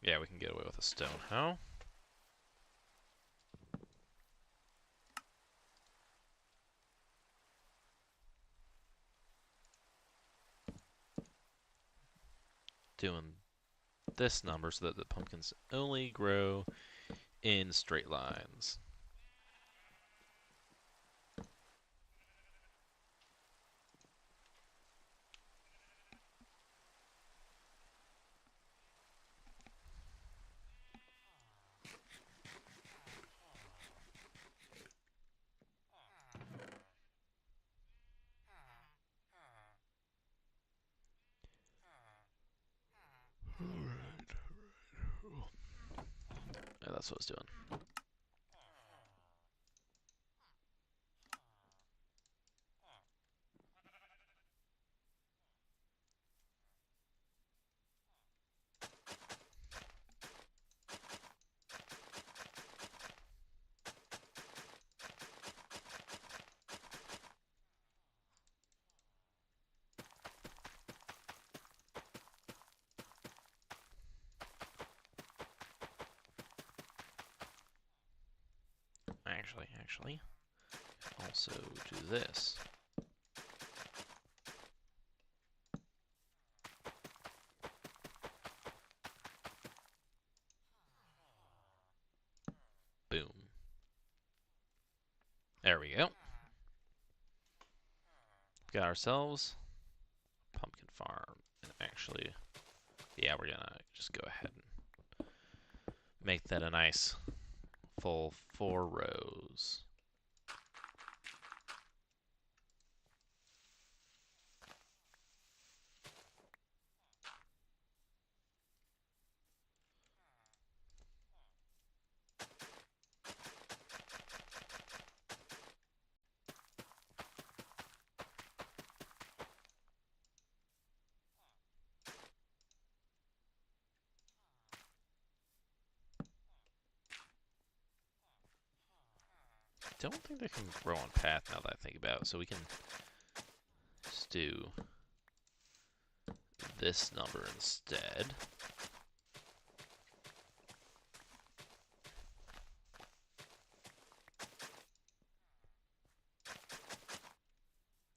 S1: Yeah, we can get away with a stone hoe. doing this number so that the pumpkins only grow in straight lines. Yeah, that's what I was doing. Actually, also do this. Boom. There we go. Got ourselves a pumpkin farm. And actually, yeah, we're gonna just go ahead and make that a nice full 4 rows. Don't think they can grow on path now that I think about it, so we can just do this number instead.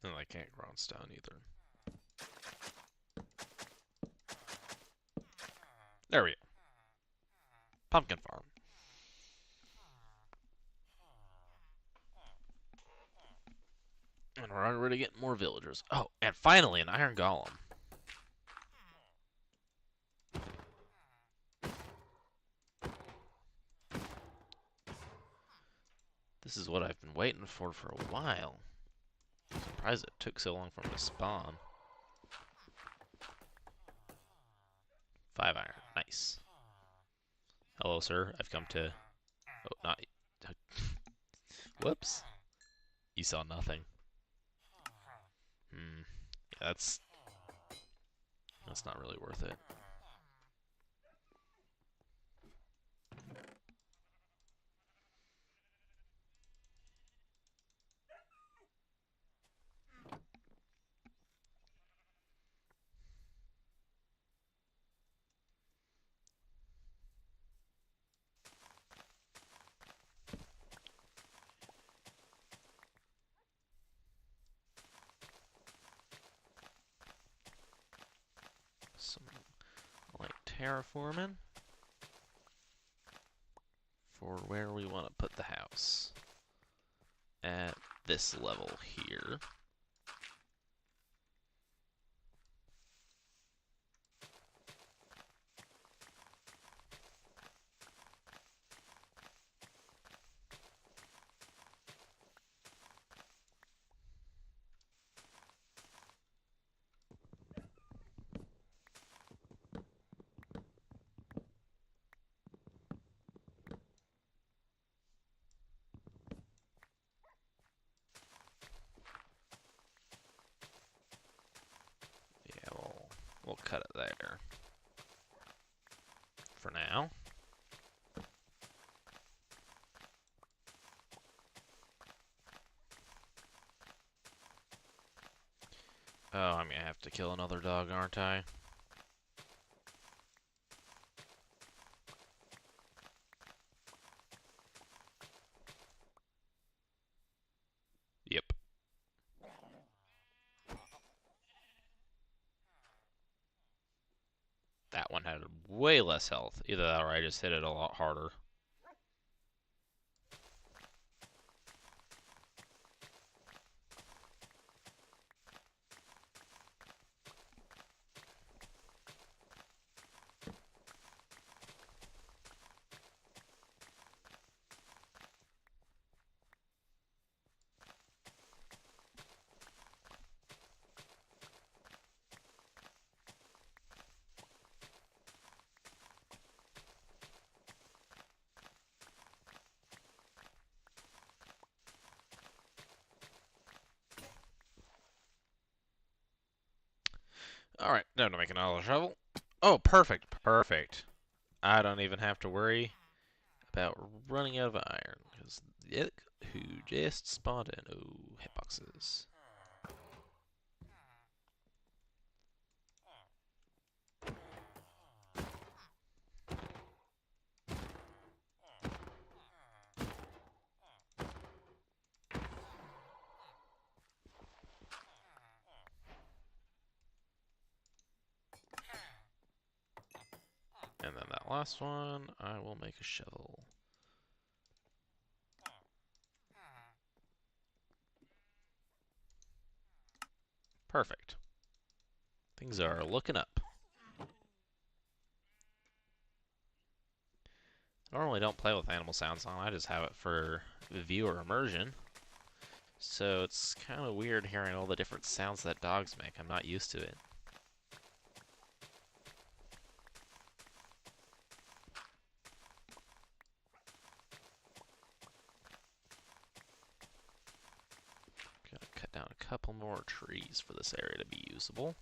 S1: And I can't grow on stone either. There we go. Pumpkin farm. And we're already getting more villagers. Oh, and finally an iron golem. This is what I've been waiting for a while. I'm surprised it took so long for him to spawn. 5 iron. Nice. Hello, sir. I've come to... Oh, not... Whoops. You saw nothing. Hmm. Yeah, that's not really worth it. Some like terraforming for where we want to put the house. At this level here. Yeah, we'll cut it there for now. Oh, I'm gonna have to kill another dog, aren't I? Yep. had way less health. Either that or I just hit it a lot harder. Alright, now to make another shovel. Oh, perfect, perfect. I don't even have to worry about running out of iron, because look who just spawned in. Oh, hitboxes. And then that last one, I will make a shovel. Perfect. Things are looking up. I normally don't play with animal sounds on, I just have it for viewer immersion. So it's kind of weird hearing all the different sounds that dogs make. I'm not used to it. Gotta cut down a couple more trees for this area to be usable.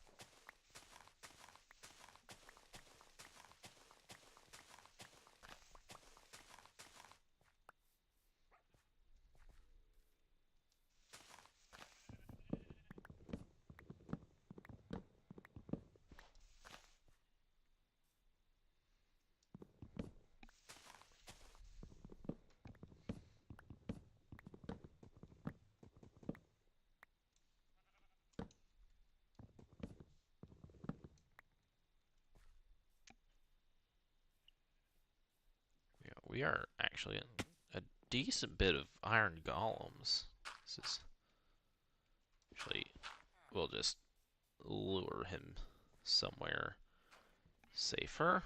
S1: Yeah, we are actually in a decent bit of iron golems. This is actually, we'll just lure him somewhere safer.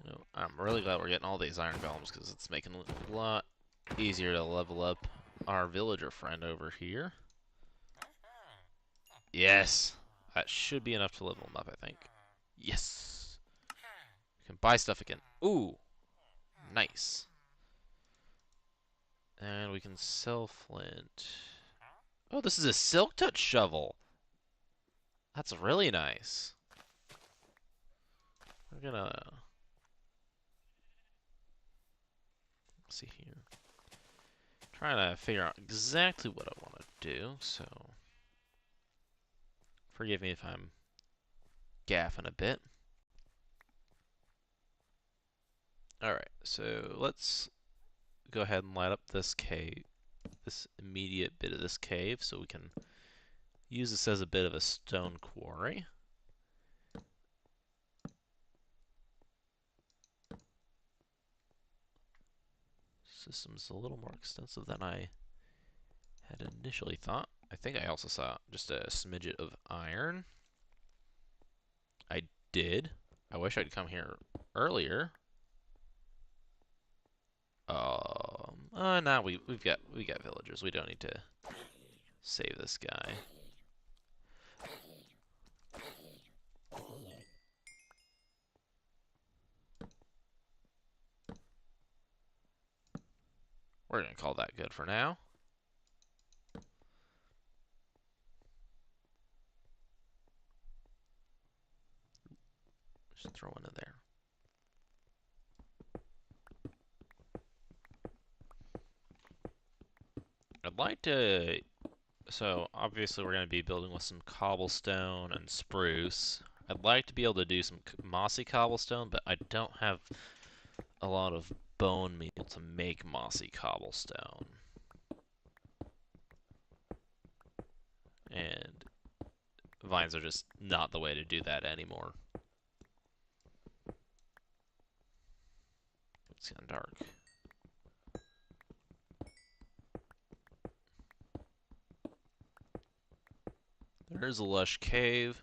S1: You know, I'm really glad we're getting all these iron golems because it's making it a lot easier to level up our villager friend over here. Yes! That should be enough to level him up, I think. Yes! We can buy stuff again. Ooh! Nice. And we can sell flint. Oh, this is a silk touch shovel. That's really nice. We're gonna see here. Trying to figure out exactly what I want to do, so forgive me if I'm gaffing a bit. Alright, so let's go ahead and light up this cave, this immediate bit of this cave, so we can use this as a bit of a stone quarry. System's a little more extensive than I had initially thought. I think I also saw just a smidget of iron. I did. I wish I'd come here earlier. Now we've got villagers. We don't need to save this guy. We're gonna call that good for now. Just throw one in there. I'd like to. So obviously we're gonna be building with some cobblestone and spruce. I'd like to be able to do some mossy cobblestone, but I don't have a lot of bone meal to make mossy cobblestone. And vines are just not the way to do that anymore. It's getting dark. There's a lush cave,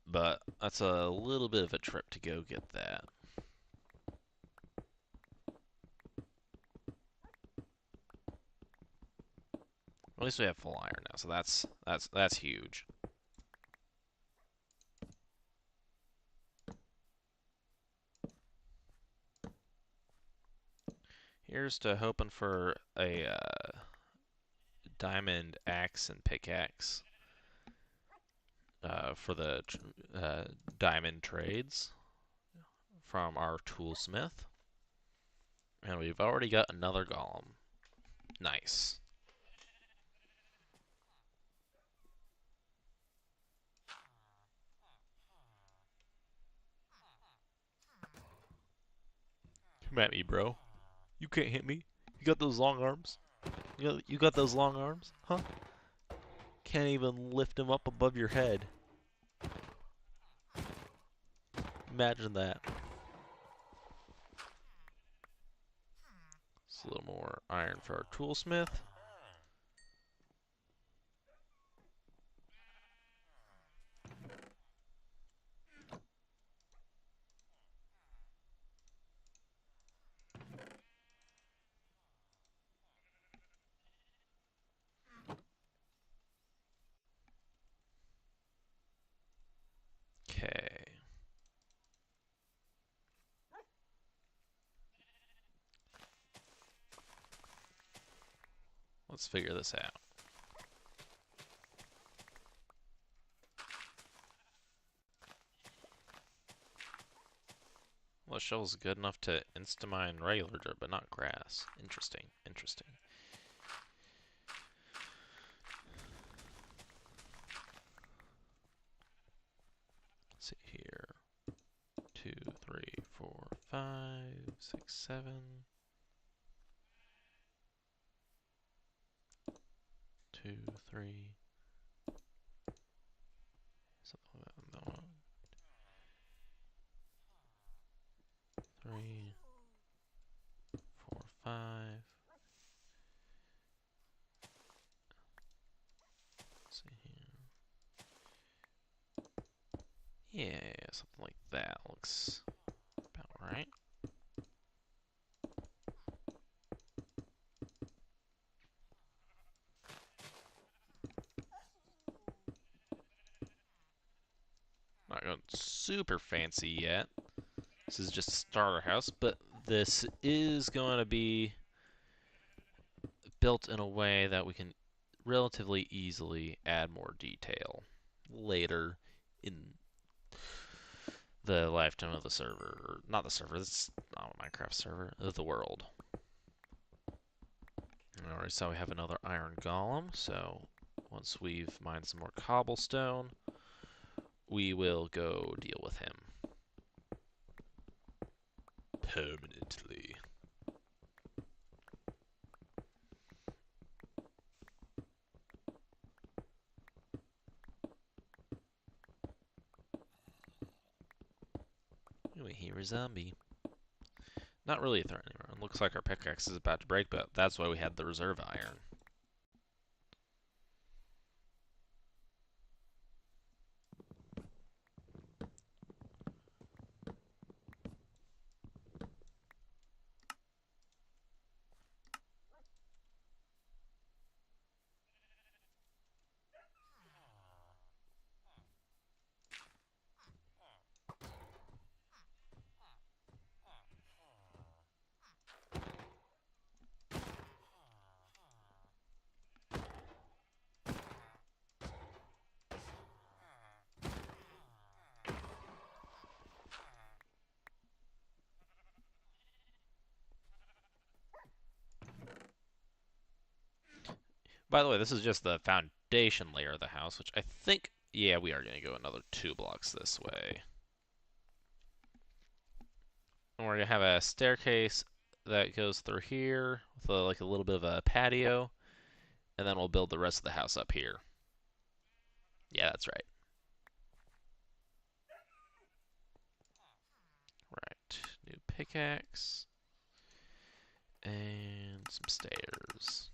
S1: but that's a little bit of a trip to go get that. At least we have full iron now, so that's huge. Here's to hoping for a diamond axe and pickaxe for the diamond trades from our toolsmith. And we've already got another golem. Nice. Come at me, bro. You can't hit me. You got those long arms? You got those long arms? Huh? Can't even lift them up above your head. Imagine that. Just a little more iron for our toolsmith. Okay. Let's figure this out. Well, the shovel's good enough to insta-mine regular dirt, but not grass. Interesting, interesting. Let's see here. 2, 3, 4, 5, 6, 7. Two, three. Something like that. No. 3, 4, 5. Let's see here. Yeah, something like that looks about right. Not going super fancy yet. This is just a starter house, but this is going to be built in a way that we can relatively easily add more detail later in the lifetime of the server. Or not the server, this is not a Minecraft server, of the world. Alright, so we have another iron golem, so once we've mined some more cobblestone, we will go deal with him. Permanently. We hear a zombie. Not really a threat anymore. It looks like our pickaxe is about to break, but that's why we had the reserve iron. By the way, this is just the foundation layer of the house, which I think Yeah, we are going to go another 2 blocks this way. And we're going to have a staircase that goes through here with like a little bit of a patio, and then we'll build the rest of the house up here. Yeah, that's right. Right, new pickaxe and some stairs.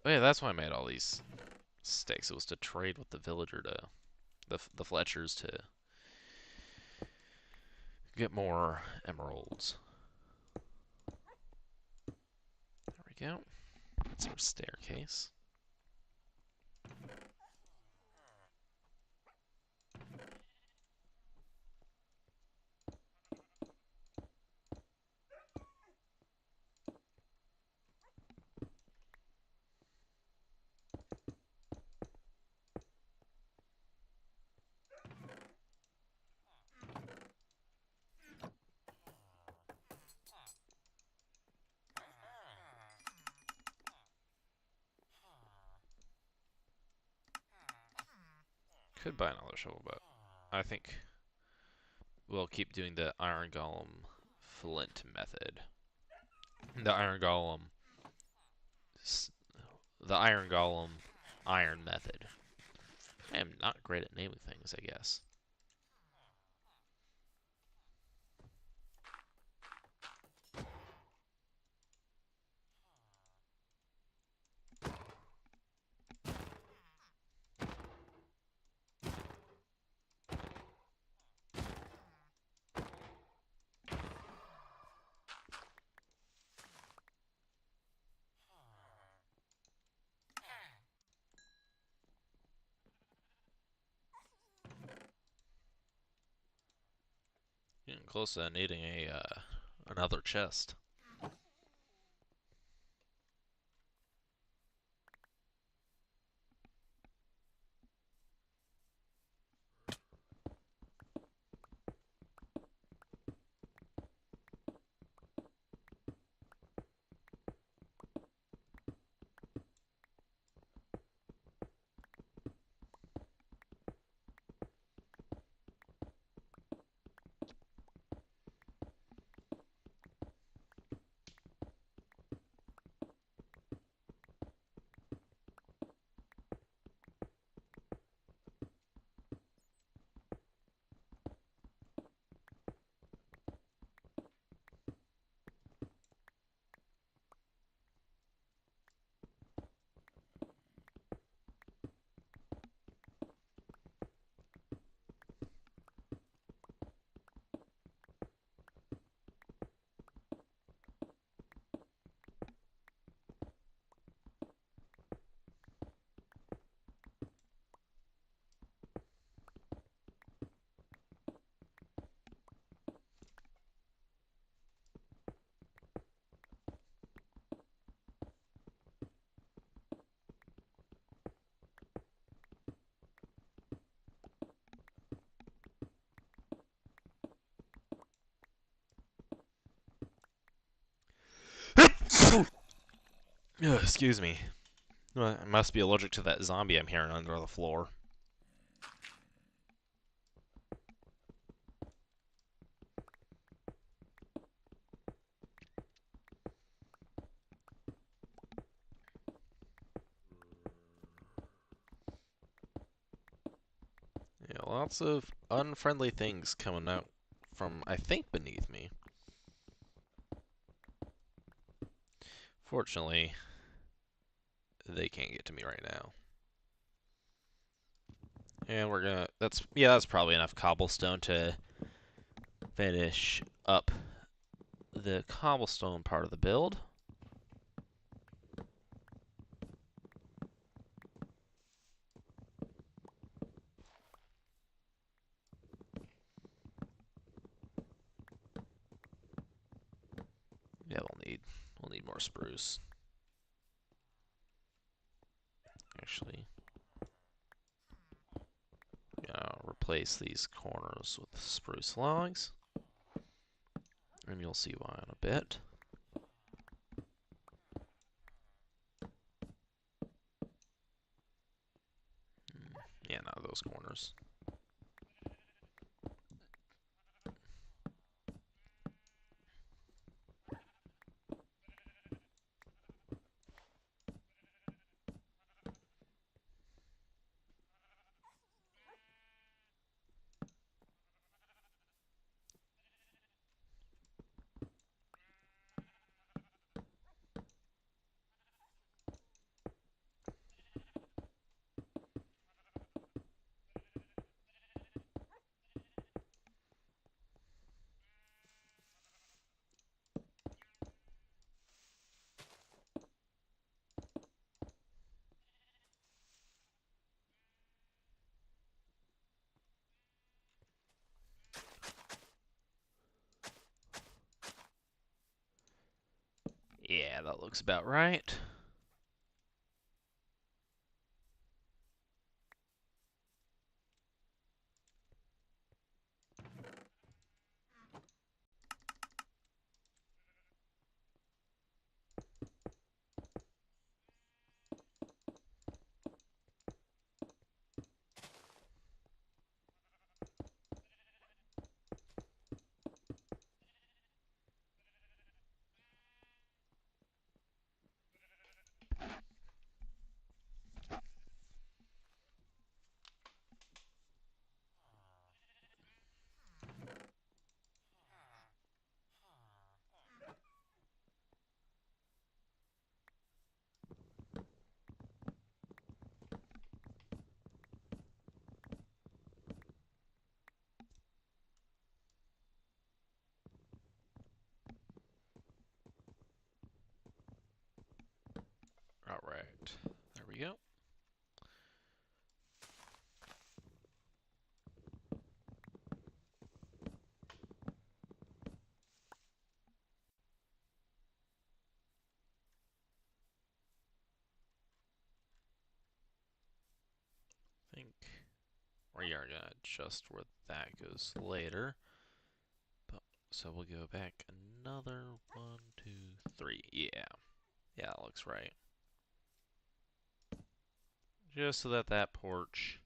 S1: Oh yeah, that's why I made all these sticks. It was to trade with the villager to the Fletchers to get more emeralds. There we go. That's our staircase. Could buy another shovel, but I think we'll keep doing the iron golem flint method. The iron golem, the iron golem iron method. I am not great at naming things, I guess. Getting close to needing a another chest. Excuse me. I must be allergic to that zombie I'm hearing under the floor. Yeah, lots of unfriendly things coming out from, I think, beneath me. Fortunately, they can't get to me right now. And we're gonna, that's probably enough cobblestone to finish up the cobblestone part of the build. Yeah, we'll need more spruce. actually replace these corners with spruce logs, and you'll see why in a bit. Yeah, no, those corners. Yeah, that looks about right. All right, there we go. I think we are gonna adjust where that goes later. But, so we'll go back another 1, 2, 3. Yeah, that looks right. Just so that that porch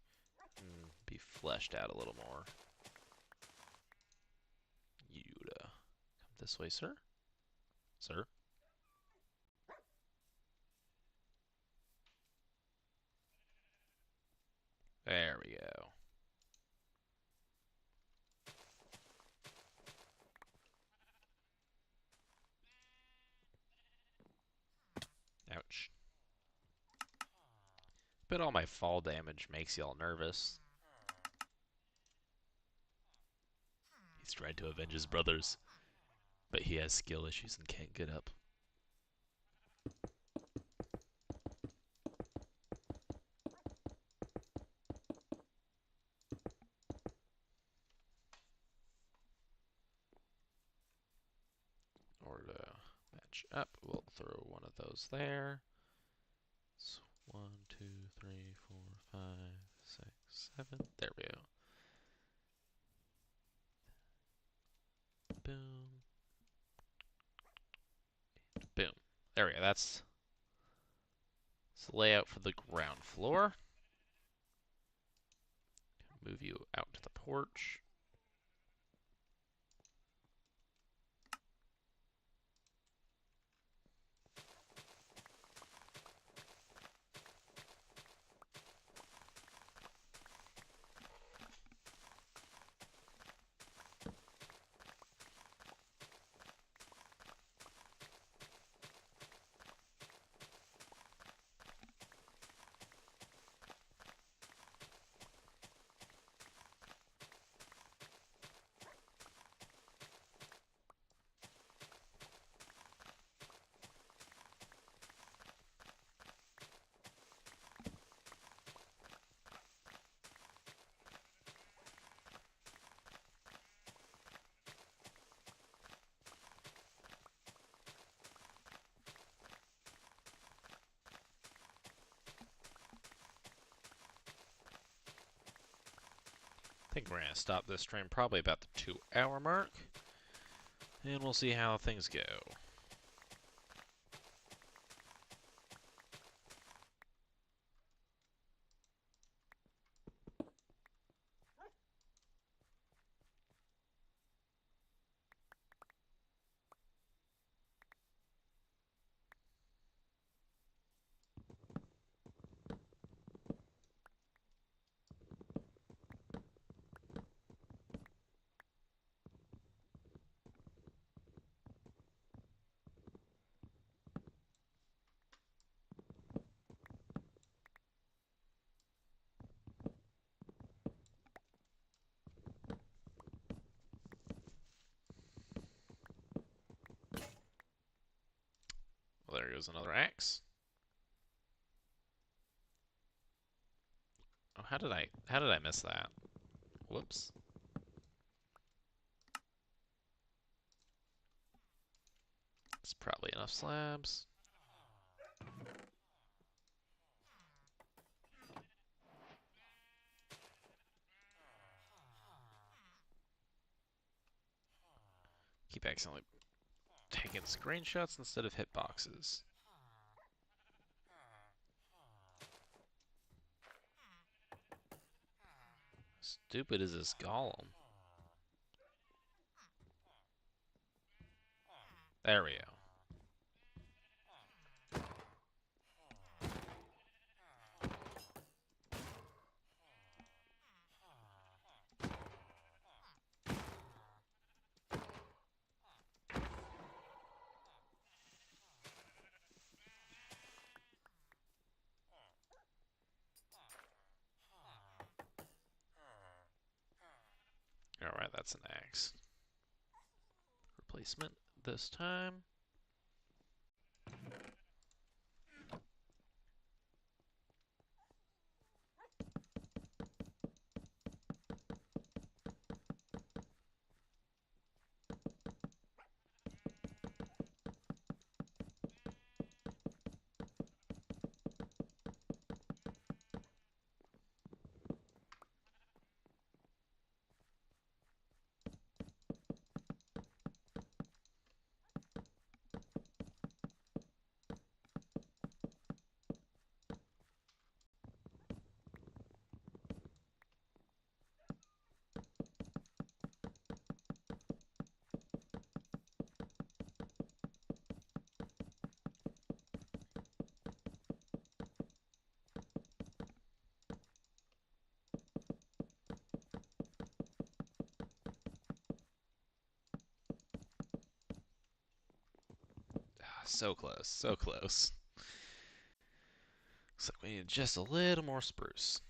S1: can be fleshed out a little more. You'd come this way, sir. Sir. There we go. Ouch. Bet all my fall damage makes y'all nervous. He's trying to avenge his brothers, but he has skill issues and can't get up. In order to match up, we'll throw one of those there. So 1, 2, 3, 4, 5, 6, 7. There we go. Boom. Boom. There we go. That's the layout for the ground floor. Move you out to the porch. I think we're gonna stop this train probably about the 2-hour mark, and we'll see how things go. Well, there goes another axe. Oh, how did I miss that? Whoops. It's probably enough slabs. Keep accidentally taking screenshots instead of hitboxes. Stupid is this golem. There we go. Alright, that's an axe. Replacement this time. So close, so close. Looks like we need just a little more spruce.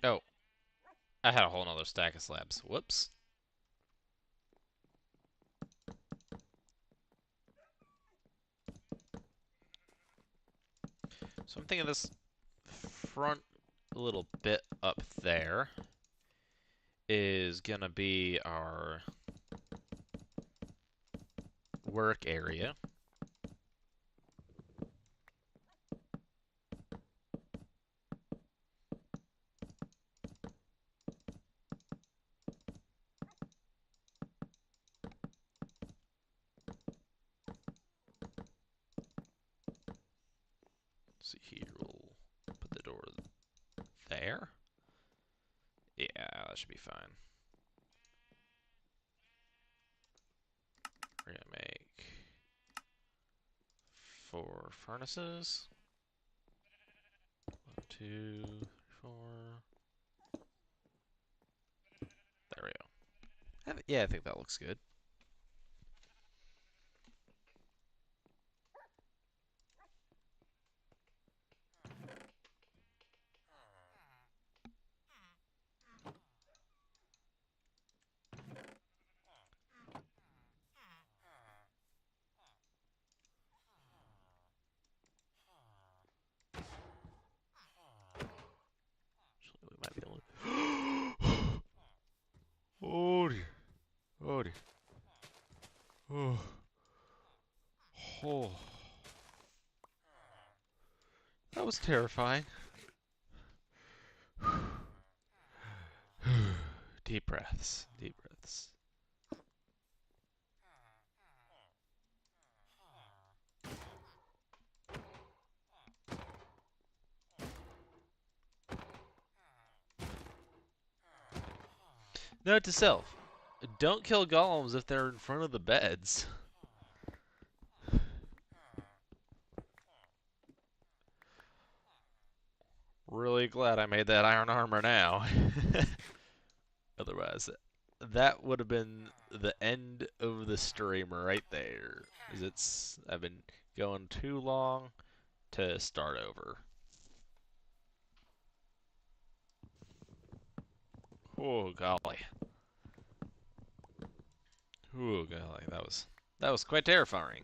S1: Oh, I had a whole nother stack of slabs. Whoops. So I'm thinking this front little bit up there is gonna be our work area. Let's see here, we'll put the door there. Yeah, that should be fine. We're gonna make 4 furnaces. 1, 2, 4. There we go. Yeah, I think that looks good. God. Oh. Oh. That was terrifying. Deep breaths. Deep breaths. Note to self. Don't kill golems if they're in front of the beds. Really glad I made that iron armor now. Otherwise, that would have been the end of the streamer right there. I've been going too long to start over. Oh golly. Oh golly, that was quite terrifying.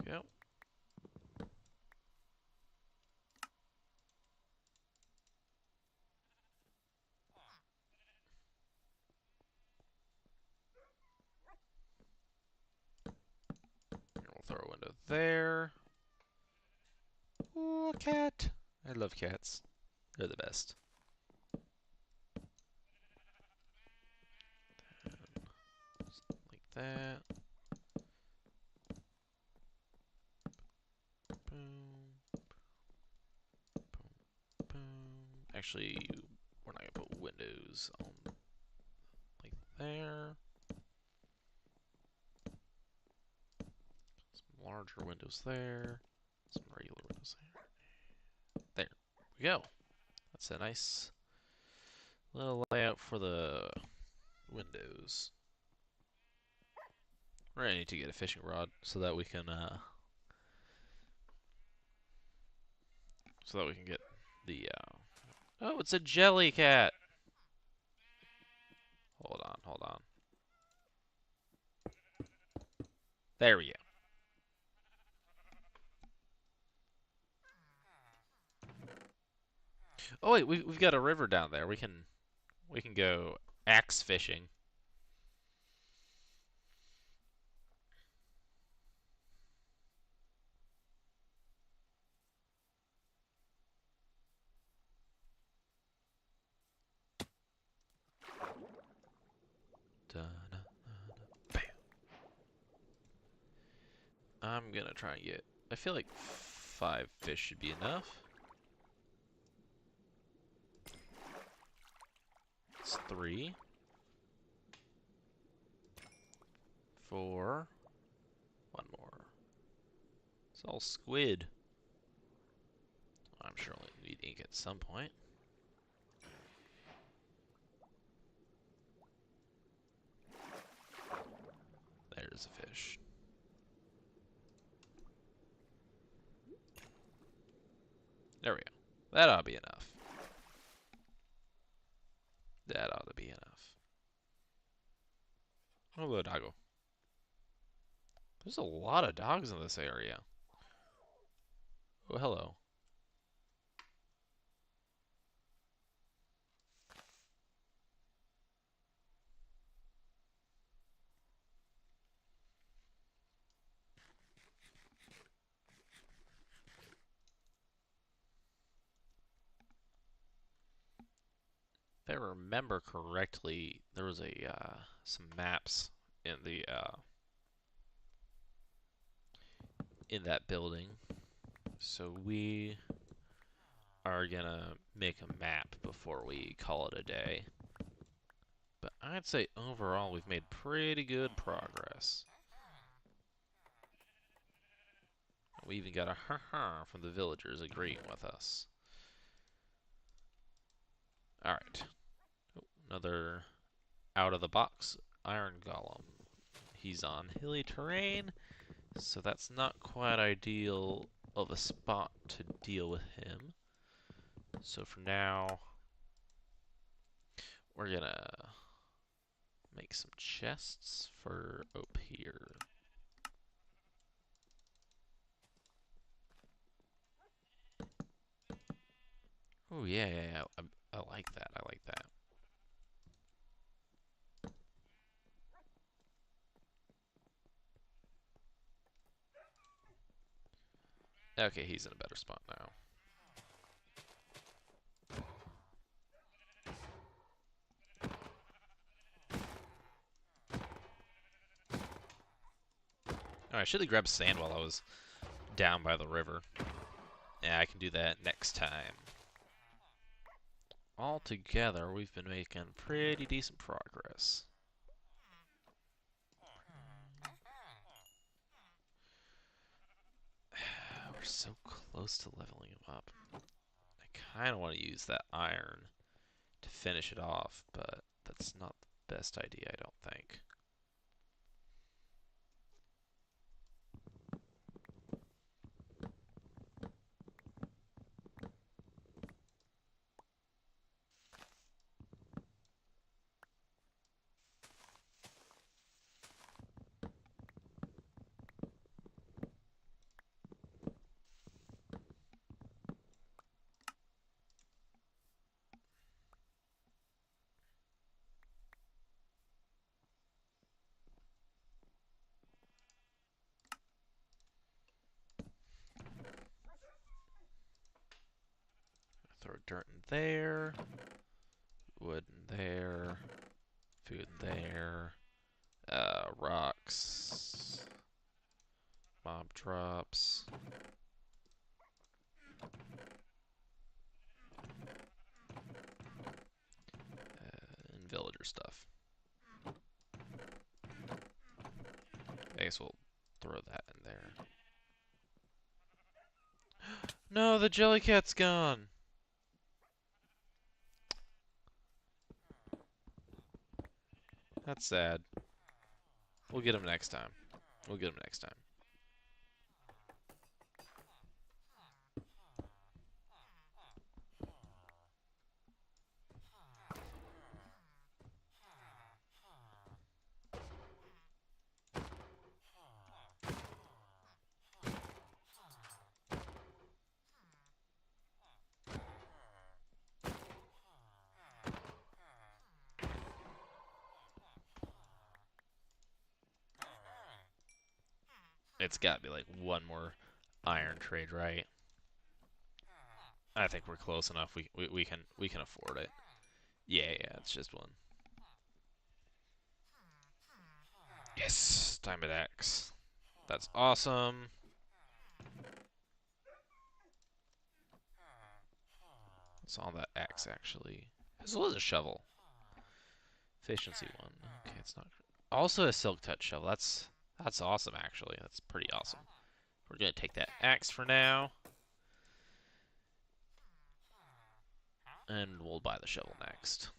S1: Yep. We'll throw a window there. Oh, a cat. I love cats. They're the best. Like that. Boom. Boom. Boom. Actually, we're not gonna put windows on like there. Some larger windows there. Some regular windows there. There we go. That's a nice little layout for the windows. We're gonna need to get a fishing rod so that we can get the oh, it's a jelly cat. Hold on, hold on. There we go. Oh wait, we've got a river down there. We can go axe fishing. Bam. I'm gonna try and get. I feel like 5 fish should be enough. It's 3, 4. One more. It's all squid. I'm sure we'll need ink at some point. There's a fish. There we go. That ought to be enough. That ought to be enough. Hello, doggo. There's a lot of dogs in this area. Oh, hello. If I remember correctly, there was some maps in the in that building. So we are gonna make a map before we call it a day. But I'd say overall we've made pretty good progress. We even got a ha-ha from the villagers agreeing with us. Alright. Another out-of-the-box iron golem. He's on hilly terrain, so that's not quite ideal of a spot to deal with him. So for now, we're gonna make some chests for up here. Oh yeah. I like that. I like that. Okay, he's in a better spot now. Oh, I should have grabbed sand while I was down by the river. Yeah, I can do that next time. Altogether, we've been making pretty decent progress. We're so close to leveling him up. I kind of want to use that iron to finish it off, but that's not the best idea, I don't think. Throw dirt in there, wood in there, food in there, rocks, mob drops, and villager stuff. I guess we'll throw that in there. No, the Jellycat's gone! That's sad. We'll get him next time. We'll get him next time. It's gotta be like one more iron trade, right? I think we're close enough. We can afford it. Yeah, it's just one. Yes, Diamond Axe. That's awesome. What's all that axe actually? This was a shovel. Efficiency one. Okay, it's not. Also a silk touch shovel. That's awesome actually. That's pretty awesome. We're gonna take that axe for now, and we'll buy the shovel next.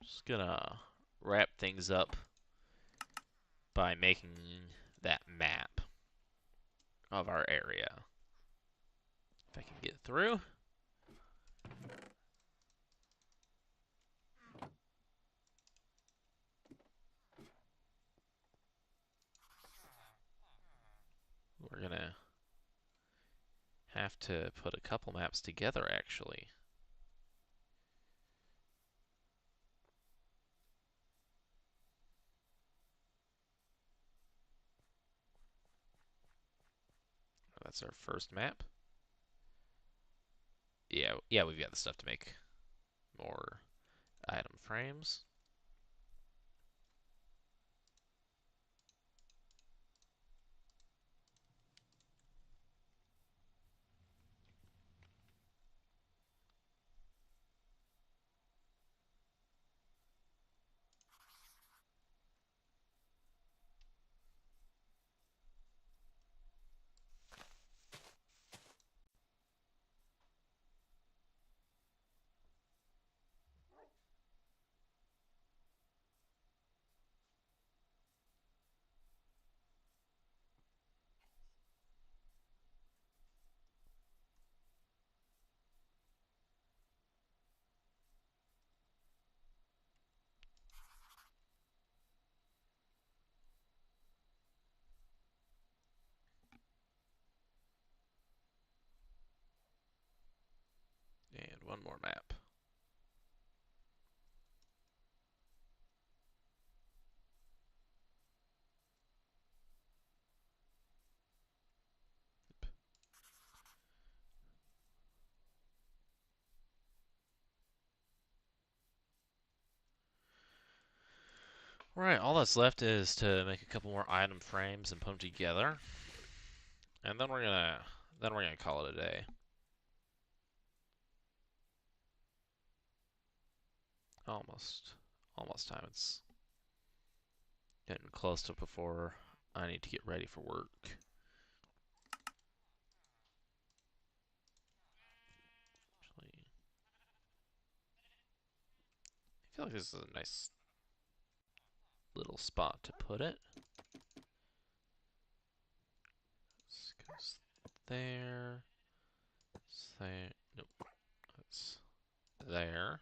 S1: Just gonna wrap things up by making that map of our area. If I can get through. We're gonna have to put a couple maps together, actually. That's our first map. Yeah, we've got the stuff to make more item frames. one more map. Right, all that's left is to make a couple more item frames and put them together, and then we're gonna call it a day. Almost time. It's getting close to before I need to get ready for work. Actually, I feel like this is a nice little spot to put it. This goes there. There. Nope. That's there.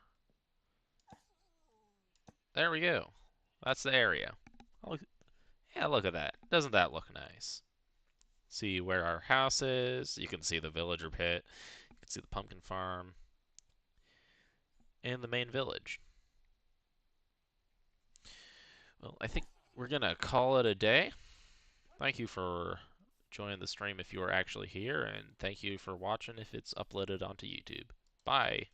S1: There we go. That's the area. Oh, yeah, look at that. Doesn't that look nice? See where our house is. You can see the villager pit. You can see the pumpkin farm. And the main village. Well, I think we're going to call it a day. Thank you for joining the stream if you are actually here, and thank you for watching if it's uploaded onto YouTube. Bye.